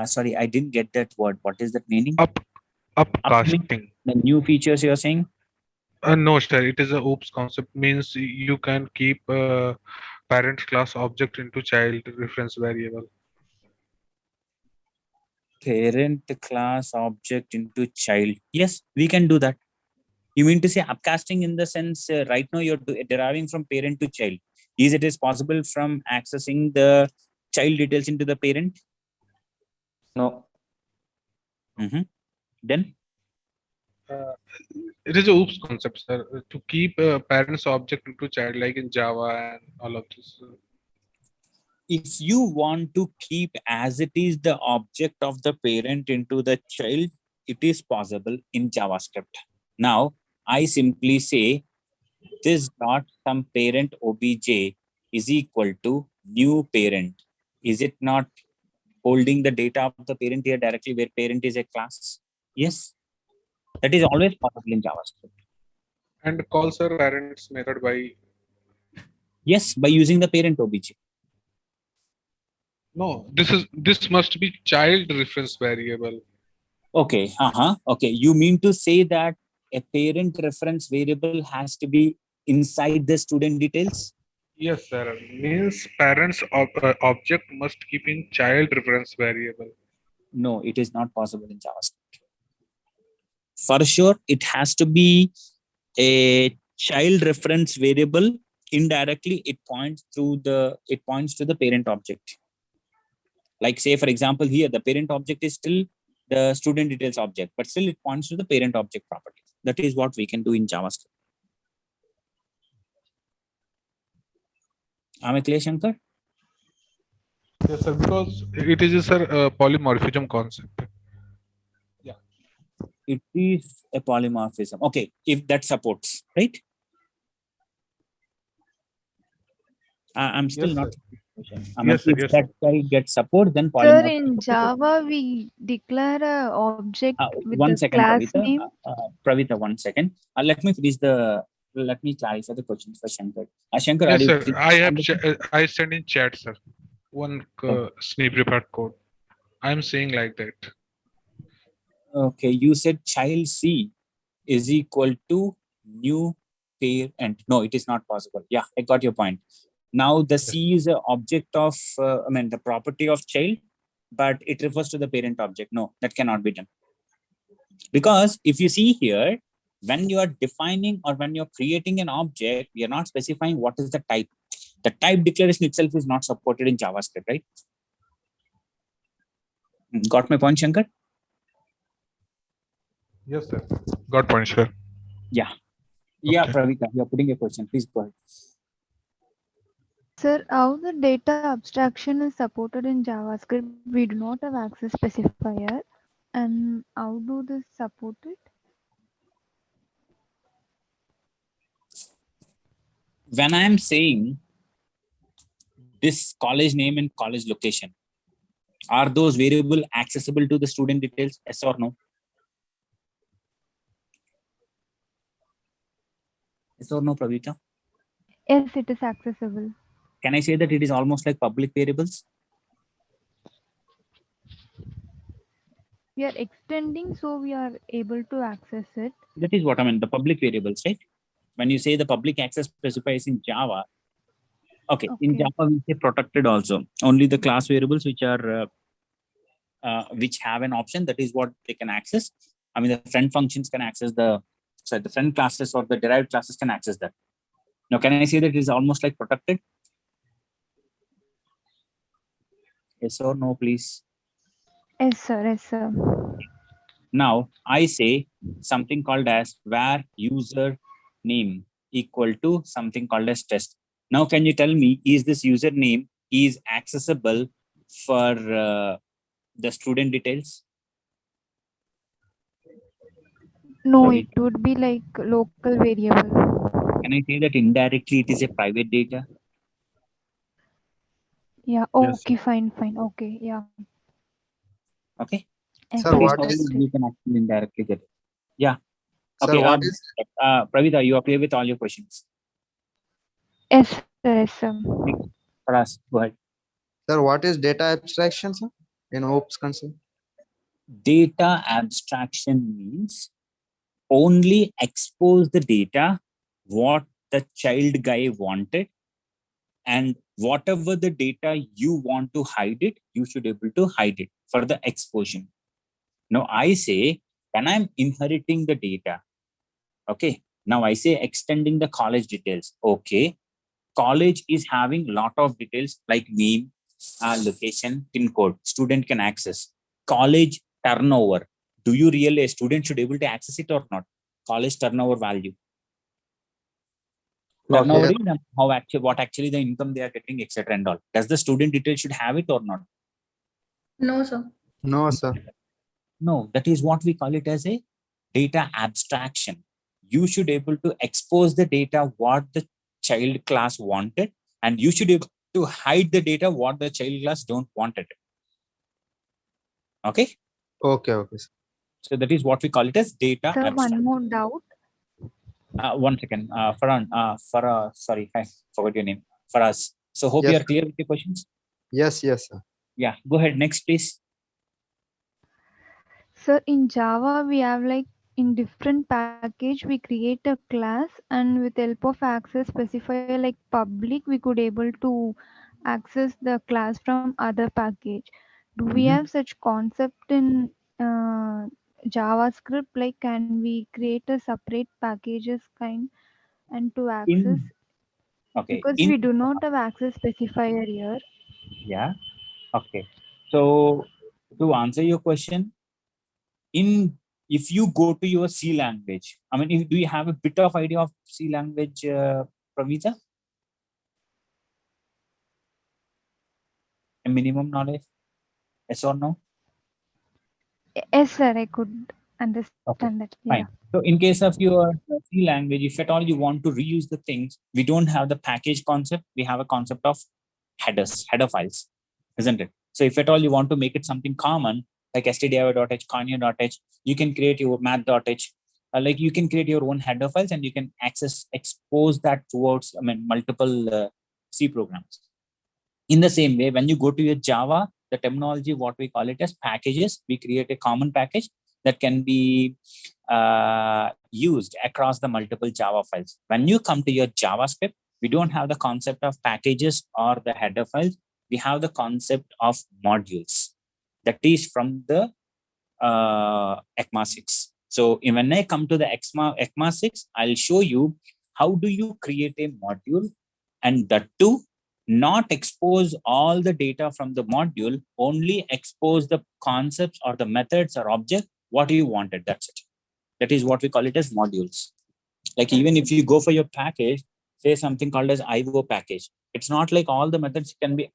Sorry, I didn't get that word. What is that meaning? Upcasting. The new features you're saying? No, sir. It is a OOPS concept. Means you can keep parent class object into child reference variable. Parent class object into child. Yes, we can do that. You mean to say upcasting in the sense right now you're deriving from parent to child. Is it possible from accessing the child details into the parent? No. Then? It is a OOPS concept, sir. To keep parents object into child, like in Java and all of this. If you want to keep as it is the object of the parent into the child, it is possible in JavaScript. Now, I simply say this dot some parent obj is equal to new parent. Is it not holding the data of the parent here directly where parent is a class? Yes. That is always possible in JavaScript. And calls our parents method by? Yes, by using the parent obj. No, this must be child reference variable. Okay. Okay. You mean to say that a parent reference variable has to be inside the student details? Yes, sir. Means parents object must keep in child reference variable. No, it is not possible in JavaScript. For sure, it has to be a child reference variable. Indirectly, it points to the parent object. Like say, for example, here the parent object is still the student details object, but still it points to the parent object property. That is what we can do in JavaScript. Am I clear, Shankar? Yes, sir. Because it is a polymorphism concept. Yeah. It is a polymorphism. Okay, if that supports, right? I'm still Yes, not. Yes, sir. If Yes, that child gets support, then Sir, polymorphism. in Java, we declare a object with One the second, class Pravita. name. Pravita, 1 second. Let me clarify the question for Shankar. Shankar, yes, are sir. you? I send in chat, sir. One snip report code. I'm saying like that. Okay, you said child C is equal to new parent. No, it is not possible. Yeah, I got your point. Now the C is an object of, the property of child, but it refers to the parent object. No, that cannot be done. Because if you see here, when you are defining or when you're creating an object, we are not specifying what is the type. The type declaration itself is not supported in JavaScript, right? Got my point, Shankar? Yes, sir. Got point, sir. Yeah. Yeah, Pravita, you're putting a question. Please go ahead. Sir, how the data abstraction is supported in JavaScript? We do not have access specifier. And how do this support it? When I'm saying this college name and college location, are those variable accessible to the student details? Yes or no? Yes or no, Pravita? Yes, it is accessible. Can I say that it is almost like public variables? We are extending, so we are able to access it. That is what I mean, the public variables, right? When you say the public access specifies in Java, okay. In Java we say protected also. Only the class variables which are which have an option, that is what they can access. I mean, the friend functions can access the friend classes or the derived classes can access that. Now, can I say that it is almost like protected? Yes or no, please? Yes, sir. Yes, sir. Now, I say something called as where user name equal to something called as test. Now, can you tell me, is this username is accessible for the student details? No, it would be like local variable. Can I say that indirectly it is a private data? Yeah. Okay. Fine. Fine. Okay. Yeah. Okay. Sir, That is what how is- you can actually indirectly get it. Yeah. Sir, Okay. what is- Pravita, you are clear with all your questions. Yes, sir. Yes, sir. Paras, go ahead. Sir, what is data abstraction, sir, in OOPS concept? Data abstraction means only expose the data what the child guy wanted, and whatever the data you want to hide it, you should be able to hide it for the exposure. Now I say, when I'm inheriting the data, okay, now I say extending the college details. Okay, college is having lot of details like name, location, pin code, student can access. College turnover. Do you really, a student should be able to access it or not? College turnover value. Turnover is how actually, what actually the income they are getting, etc. and all. Does the student detail should have it or not? No, sir. No, sir. No, that is what we call it as a data abstraction. You should be able to expose the data what the child class wanted, and you should be able to hide the data what the child class don't wanted. Okay. Okay. Okay. Sir. So that is what we call it as data Sir, abstraction. one more doubt. 1 second. Farhan, sorry, I forgot your name. Faraz. So hope you Yes, are clear with your questions. Yes, yes, sir. Yeah, go ahead. Next, please. Sir, in Java, we have like in different package, we create a class and with help of access specifier like public, we could able to access the class from other package. Do we have such concept in JavaScript? Like, can we create a separate packages kind and to access? Okay. Because we do not have access specifier here. Yeah. Okay. So to answer your question, if you go to your C language, I mean, do you have a bit of idea of C language, Pravita? A minimum knowledge? Yes or no? Yes, sir, I could understand that. Yeah. Fine. So in case of your C language, if at all you want to reuse the things, we don't have the package concept. We have a concept of headers, header files, isn't it? So if at all you want to make it something common, like stdio.h, conio.h, you can create your math.h. Like you can create your own header files and you can expose that towards, I mean, multiple C programs. In the same way, when you go to your Java, the terminology, what we call it as packages, we create a common package that can be used across the multiple Java files. When you come to your JavaScript, we don't have the concept of packages or the header files. We have the concept of modules. That is from the ECMA 6. So when I come to the ECMA 6, I'll show you how do you create a module, and that too, not expose all the data from the module, only expose the concepts or the methods or object, what you wanted, that's it. That is what we call it as modules. Like even if you go for your package, say something called as IO package, it's not like all the methods can be,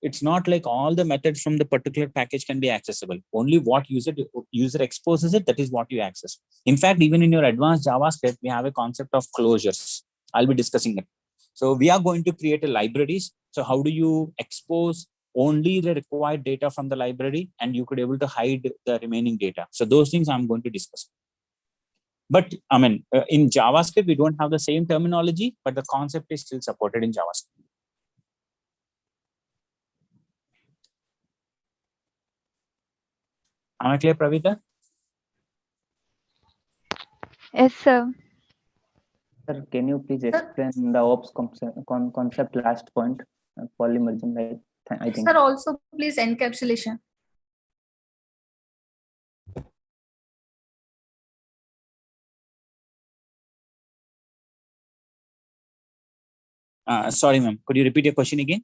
it's not like all the methods from the particular package can be accessible. Only what user exposes it, that is what you access. In fact, even in your advanced JavaScript, we have a concept of closures. I'll be discussing it. So we are going to create a libraries. So how do you expose only the required data from the library, and you could able to hide the remaining data? So those things I'm going to discuss. But I mean, in JavaScript, we don't have the same terminology, but the concept is still supported in JavaScript. Am I clear, Pravita? Yes, sir. Sir, can you please explain the OOPS concept last point, polymerging, like, I think. Sir, also please encapsulation. Sorry, ma'am. Could you repeat your question again?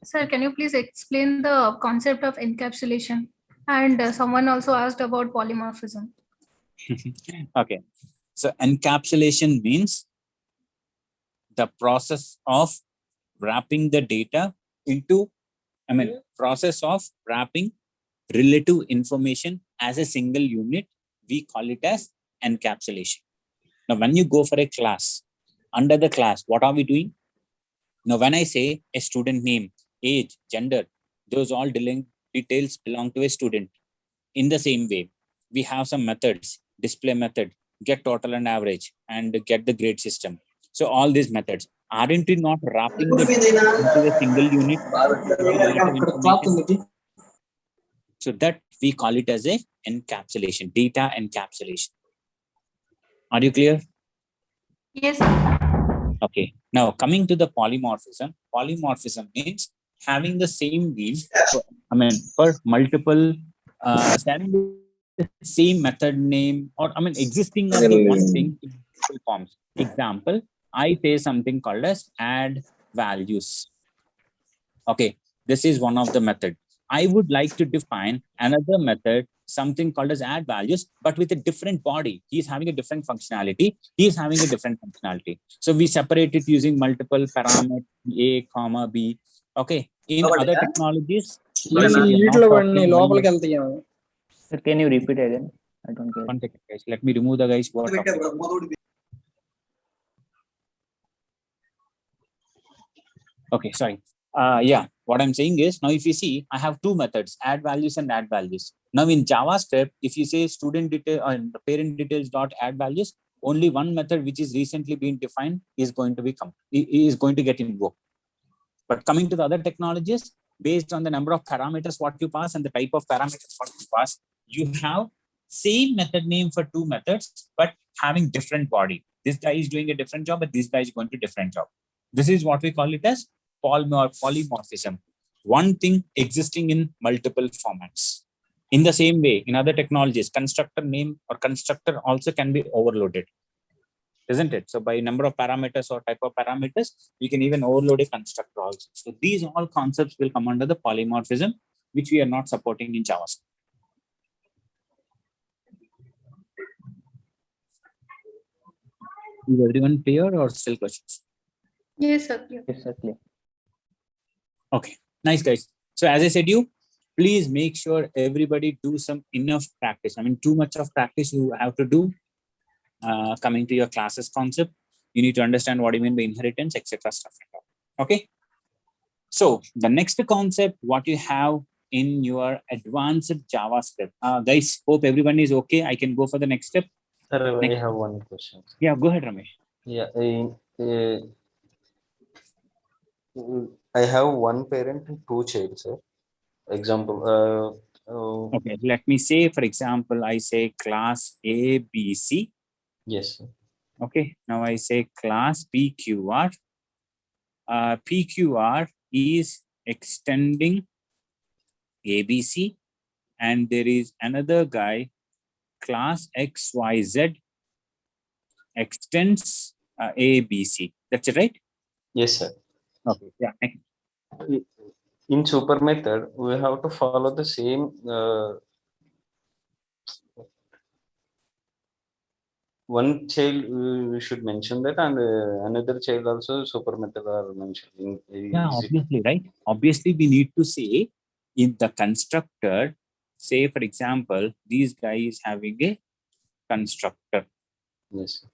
Sir, can you please explain the concept of encapsulation? And someone also asked about polymorphism. Okay. So encapsulation means the process of wrapping the data into, I mean, process of wrapping relative information as a single unit. We call it as encapsulation. Now, when you go for a class, under the class, what are we doing? Now, when I say a student name, age, gender, those all details belong to a student. In the same way, we have some methods, display method, get total and average, and get the grade system. So all these methods, aren't we not wrapping the into a single unit? So that we call it as a encapsulation, data encapsulation. Are you clear? Yes. Okay. Now coming to the polymorphism. Polymorphism means having the same mean, for multiple, having the same method name, or existing as the one thing in multiple forms. Example, I say something called as add values. Okay, this is one of the method. I would like to define another method, something called as add values, but with a different body. He is having a different functionality. He is having a different functionality. So we separate it using multiple parameters, A, comma, B. Okay. In other technologies, Sir, can you repeat again? I don't get it. one second, guys. Let me remove the guys. Okay, sorry. Yeah, what I'm saying is, now if you see, I have two methods, add values and add values. Now in JavaScript, if you say student detail and parent details dot add values, only one method which is recently been defined is going to get invoked. But coming to the other technologies, based on the number of parameters what you pass and the type of parameters what you pass, you have same method name for two methods, but having different body. This guy is doing a different job, but this guy is going to different job. This is what we call it as polymorphism. One thing existing in multiple formats. In the same way, in other technologies, constructor name or constructor also can be overloaded, isn't it? So by number of parameters or type of parameters, we can even overload a constructor also. So these all concepts will come under the polymorphism, which we are not supporting in JavaScript. Is everyone clear or still questions? Yes, sir. Yes, sir, clear. Okay, nice guys. So as I said, please make sure everybody do some enough practice. Too much of practice you have to do. Coming to your classes concept, you need to understand what you mean by inheritance, etc. stuff. Okay. So the next concept, what you have in your advanced JavaScript. Guys, hope everyone is okay. I can go for the next step. Sir, I have one question. Yeah, go ahead, Ramesh. Yeah, I have one parent and two children, sir. Example. Okay, let me say, for example, I say class A, B, C. Yes, sir. Okay, now I say class PQR. PQR is extending ABC, and there is another guy, class XYZ, extends ABC. That's it, right? Yes, sir. Okay, yeah. In super method, we have to follow the same one child we should mention that, and another child also super method are mentioned. Yeah, obviously, right? Obviously, we need to say in the constructor, say for example, these guys having a constructor. Yes.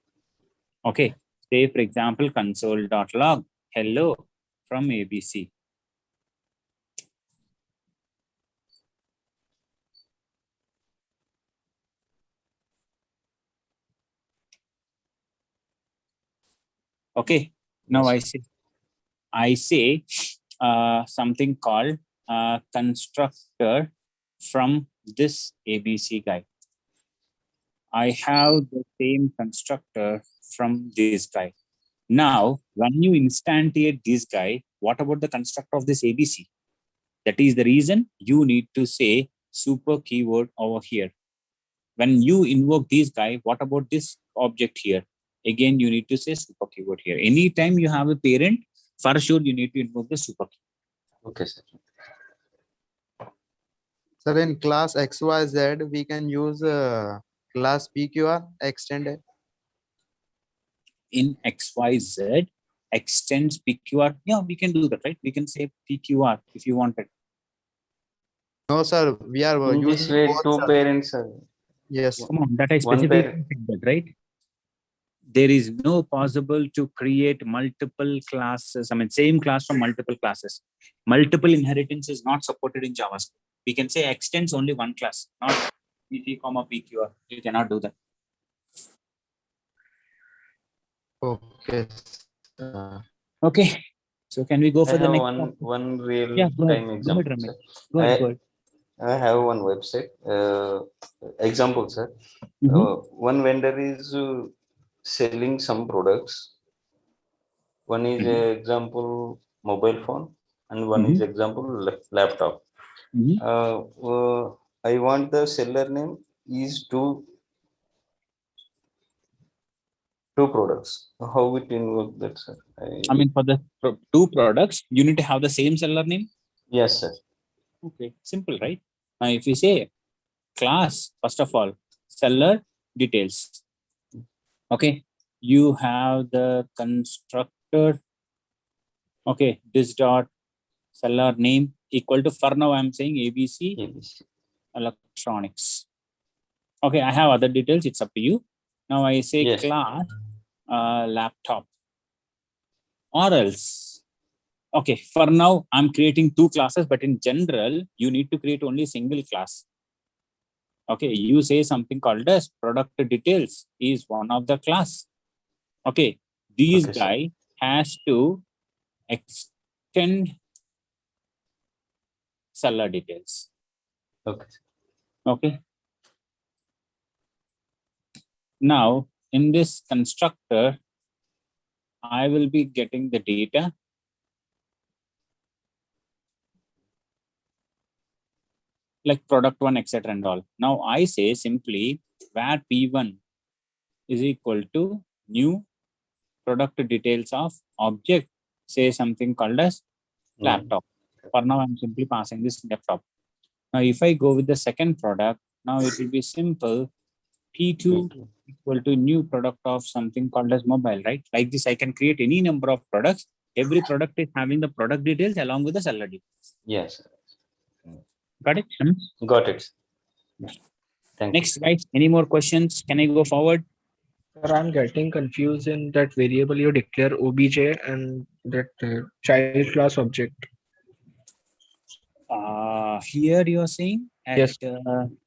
Okay. Say for example, console.log hello from ABC. Okay. Now I say something called constructor from this ABC guy. I have the same constructor from this guy. Now, when you instantiate this guy, what about the constructor of this ABC? That is the reason you need to say super keyword over here. When you invoke this guy, what about this object here? Again, you need to say super keyword here. Anytime you have a parent, for sure you need to invoke the super keyword. Okay, sir. Sir, in class XYZ, we can use class PQR extended. In XYZ, extends PQR. Yeah, we can do that, right? We can say PQR if you want it. No, sir, we are in this way two parents are. Yes. Come on, that I specifically said, right? There is no possible to create multiple classes. Same class from multiple classes. Multiple inheritance is not supported in JavaScript. We can say extends only one class, not PP, PQR. You cannot do that. Okay. Okay. So can we go for I the have next one real Yeah, go ahead. time Go ahead, example. Ramesh. Sir. Go ahead, go ahead. I have one website example, sir. One vendor is selling some products. One is example mobile phone, and one is example laptop. I want the seller name is two products. How it involve that, sir? I mean, for the two products, you need to have the same seller name. Yes, sir. Okay, simple, right? Now, if we say class, first of all, seller details. Okay, you have the constructor. Okay, this dot seller name equal to, for now I'm saying ABC Electronics. Okay, I have other details. It's up to you. Now I say class laptop, or else. Okay, for now I'm creating two classes, but in general you need to create only single class. Okay, you say something called as product details is one of the class. Okay, this guy has to extend seller details. Okay. Now in this constructor, I will be getting the data. Like product one, etc. and all. Now I say simply where P1 is equal to new product details of object, say something called as laptop. For now, I'm simply passing this laptop. Now, if I go with the second product, now it will be simple. P2 equal to new product of something called as mobile, right? Like this, I can create any number of products. Every product is having the product details along with the seller details. Yes. Got it? Got it. Next, guys, any more questions? Can I go forward? Sir, I'm getting confused in that variable you declare obj and that child class object. Here you are saying at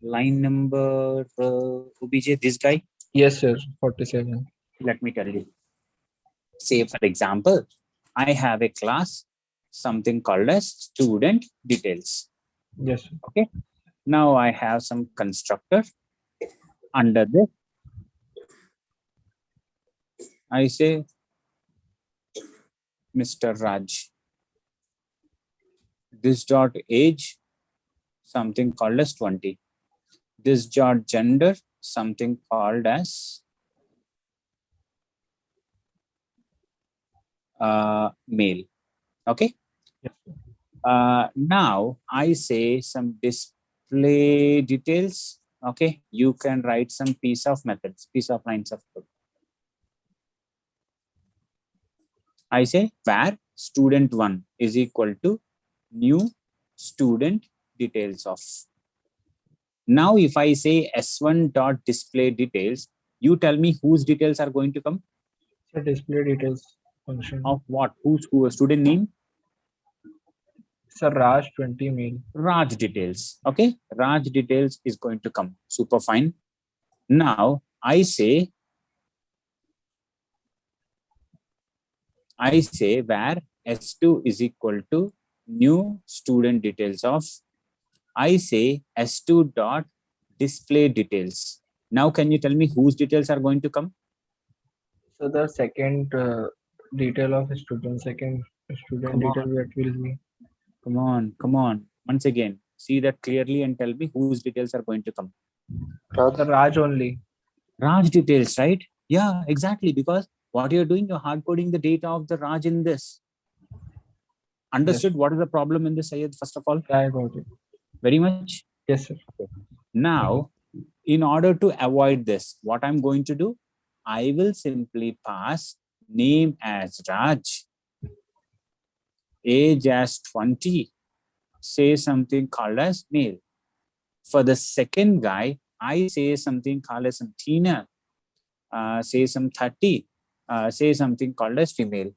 line number obj, this guy? Yes, sir. 47. Let me tell you. Say, for example, I have a class, something called as student details. Yes. Okay. Now I have some constructor. Under this, I say Mr. Raj. This dot age, something called as 20. This dot gender, something called as male. Okay. Now I say some display details. Okay, you can write some piece of methods, piece of lines of code. I say where student1 is equal to new student details of. Now if I say s1 dot display details, you tell me whose details are going to come? So display details function. Of what? Whose student name? Sir, Raj 20 male. Raj details. Okay, Raj details is going to come. Super fine. Now I say where s2 is equal to new student details of. I say s2 dot display details. Now can you tell me whose details are going to come? So the second detail of a student, second student detail that will be. Come on. Once again, see that clearly and tell me whose details are going to come. The Raj only. Raj details, right? Yeah, exactly. Because what you're doing, you're hard coding the data of the Raj in this. Understood? Yes. What is the problem in this, Syed, first of all? I got it. Very much? Yes, sir. Okay. Now, in order to avoid this, what I'm going to do, I will simply pass name as Raj, age as 20, say something called as male. For the second guy, I say something called as some Tina, say some 30, say something called as female.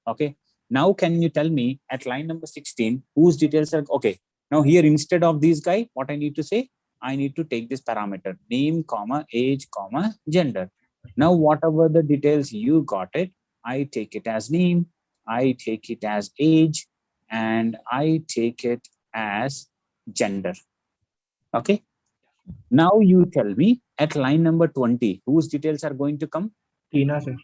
Okay. Now, can you tell me at line number 16, whose details are, okay, Now here, instead of this guy, what I need to say, I need to take this parameter, name, comma, age, comma, gender. Now, whatever the details you got it, I take it as name, I take it as age, and I take it as gender. Okay. Now you tell me at line number 20, whose details are going to come? Tina, sir.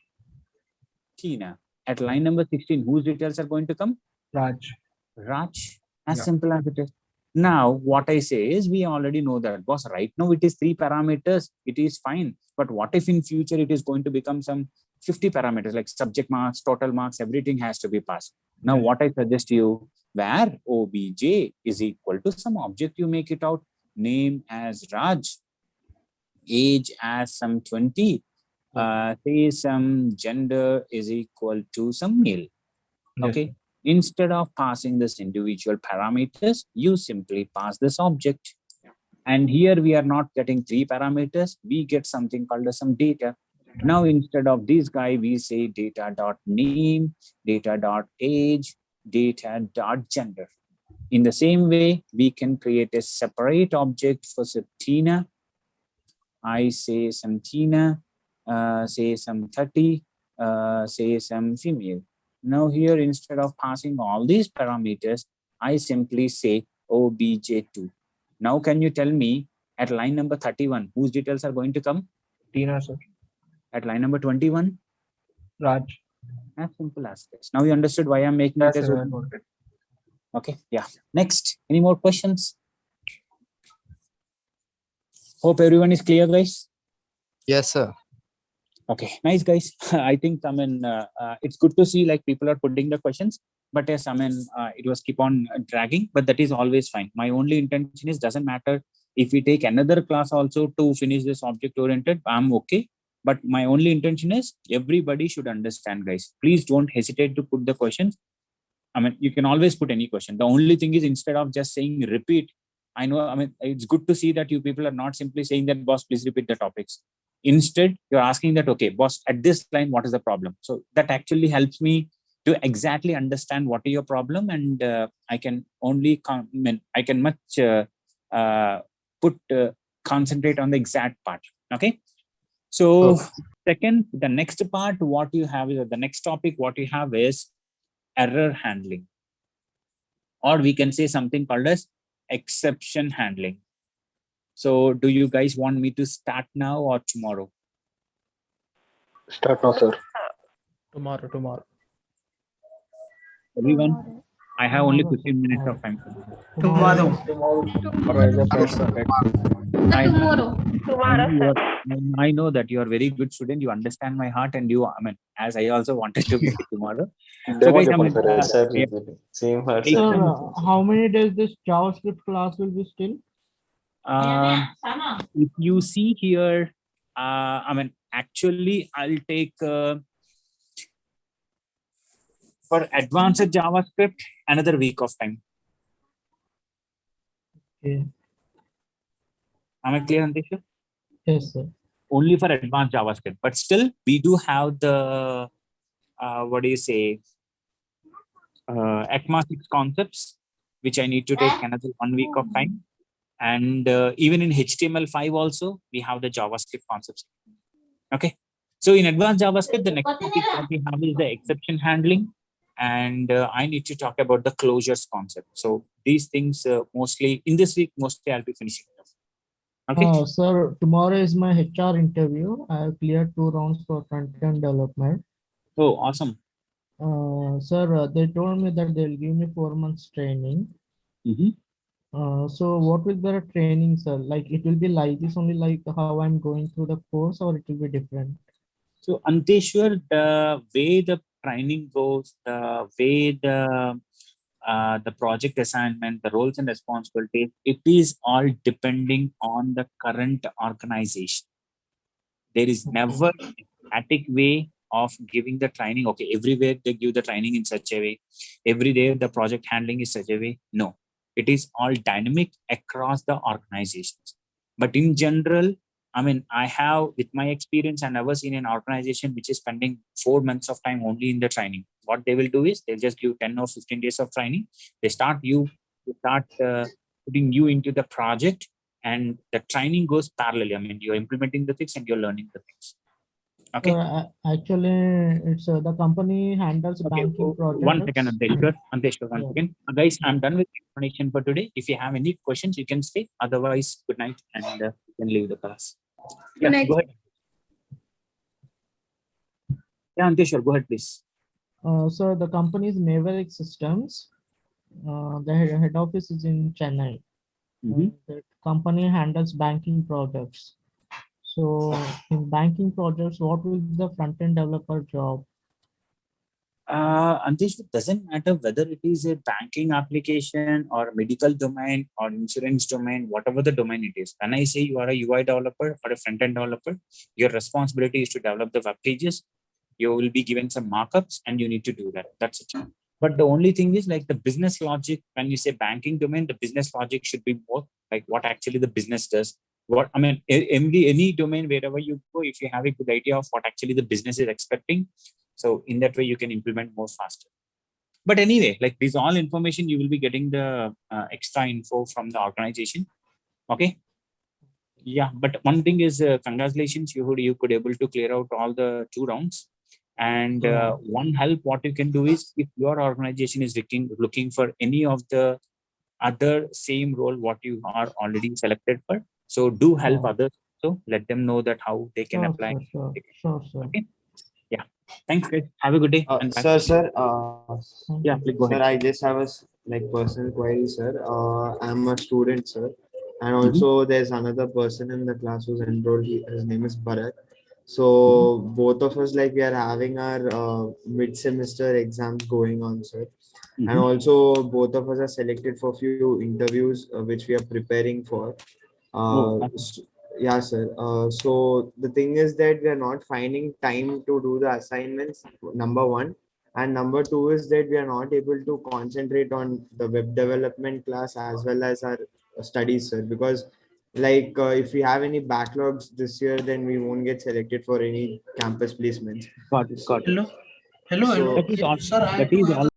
Tina. At line number 16, whose details are going to come? Raj. Raj. As Yeah. simple as it is. Now, what I say is, we already know that, boss. Right now, it is 3 parameters. It is fine. But what if in future it is going to become some 50 parameters, like subject marks, total marks, everything has to be passed. Now, what I suggest you, where obj is equal to some object, you make it out. Name as Raj, age as some 20, say some gender is equal to some male. Okay. Instead of passing this individual parameters, you simply pass this object. And here we are not getting 3 parameters, we get something called as some data. Now, instead of this guy, we say data.name, data.age, data.gender. In the same way, we can create a separate object for Tina. I say some Tina, say some 30, say some female. Now here, instead of passing all these parameters, I simply say obj2. Now, can you tell me at line number 31, whose details are going to come? Tina, sir. At line number 21? Raj. As simple as this. Now you understood why I'm making it as Sir, I OBJ. got it. Okay, yeah. Next, any more questions? Hope everyone is clear, guys. Yes, sir. Okay, nice, guys. I think, it's good to see like people are putting the questions, but yes, it was keep on dragging, but that is always fine. My only intention is, doesn't matter if we take another class also to finish this object oriented, I'm okay. But my only intention is everybody should understand, guys. Please don't hesitate to put the questions. You can always put any question. The only thing is, instead of just saying repeat, I know, it's good to see that you people are not simply saying that, boss, please repeat the topics. Instead, you're asking that, okay, boss, at this line, what is the problem? So that actually helps me to exactly understand what is your problem, and I can only concentrate on the exact part. Okay. So second, the next part, what you have is the next topic, what you have is error handling, or we can say something called as exception handling. So do you guys want me to start now or tomorrow? Start now, sir. Tomorrow. Everyone, I have only 15 minutes of time. Tomorrow. I know that you are very good student. You understand my heart, and you, as I also wanted to make it tomorrow. So guys, same heart. Sir, how many days this JavaScript class will be still? If you see here, actually, I'll take for advanced JavaScript another week of time. Okay. Am I clear, Anteshu? Yes, sir. Only for advanced JavaScript, but still we do have the ECMA 6 concepts, which I need to take another 1 week of time. And even in HTML5 also, we have the JavaScript concepts. Okay. So in advanced JavaScript, the next topic that we have is the exception handling. And I need to talk about the closures concept. So these things mostly in this week, mostly I'll be finishing it off. Okay. Sir, tomorrow is my HR interview. I have cleared 2 rounds for front-end development. Oh, awesome. Sir, they told me that they'll give me 4 months training. So what will be the training, sir? Like it will be like this only, like how I'm going through the course, or it will be different? So Anteshwar, the way the training goes, the way the project assignment, the roles and responsibilities, it is all depending on the current organization. There is never a static way of giving the training. Okay, everywhere they give the training in such a way. Every day the project handling is such a way. No, it is all dynamic across the organizations. But in general, I have, with my experience, I've never seen an organization which is spending 4 months of time only in the training. What they will do is they'll just give 10 or 15 days of training. They start you to start putting you into the project, and the training goes parallelly. I mean, you're implementing the things and you're learning the things. Okay. Actually, it's the company handles banking projects. One second, Anteshwar, one second. Guys, I'm done with the explanation for today. If you have any questions, you can stay. Otherwise, good night, and you can leave the class. Yeah, go ahead. Yeah, Anteshwar, go ahead, please. So the company is Maverick Systems. The head office is in Chennai. The company handles banking projects. So in banking projects, what will be the front-end developer job? Antish, it doesn't matter whether it is a banking application or medical domain or insurance domain, whatever the domain it is. When I say you are a UI developer or a front-end developer, your responsibility is to develop the web pages. You will be given some markups and you need to do that. That's it. But the only thing is like the business logic, when you say banking domain, the business logic should be more like what actually the business does. What I mean, any domain, wherever you go, if you have a good idea of what actually the business is expecting, so in that way you can implement more faster. But anyway, like this all information, you will be getting the extra info from the organization. Okay. Yeah, but one thing is congratulations, you could able to clear out all the 2 rounds. And one help what you can do is, if your organization is looking for any of the other same role what you are already selected for, so do help others. So let them know that how they can apply. Sure. Okay. Yeah. Thanks, guys. Have a good day. And Sir, yeah, please go ahead. Sir, I just have a personal query, sir. I'm a student, sir, and also there's another person in the class who's enrolled. His name is Bharat. So both of us, like, we are having our mid-semester exams going on, sir. And also both of us are selected for few interviews which we are preparing for. Yeah, sir. So the thing is that we are not finding time to do the assignments, number one. And number two is that we are not able to concentrate on the web development class as well as our studies, sir, because like if we have any backlogs this year, then we won't get selected for any campus placements. Got it. Hello. That is all.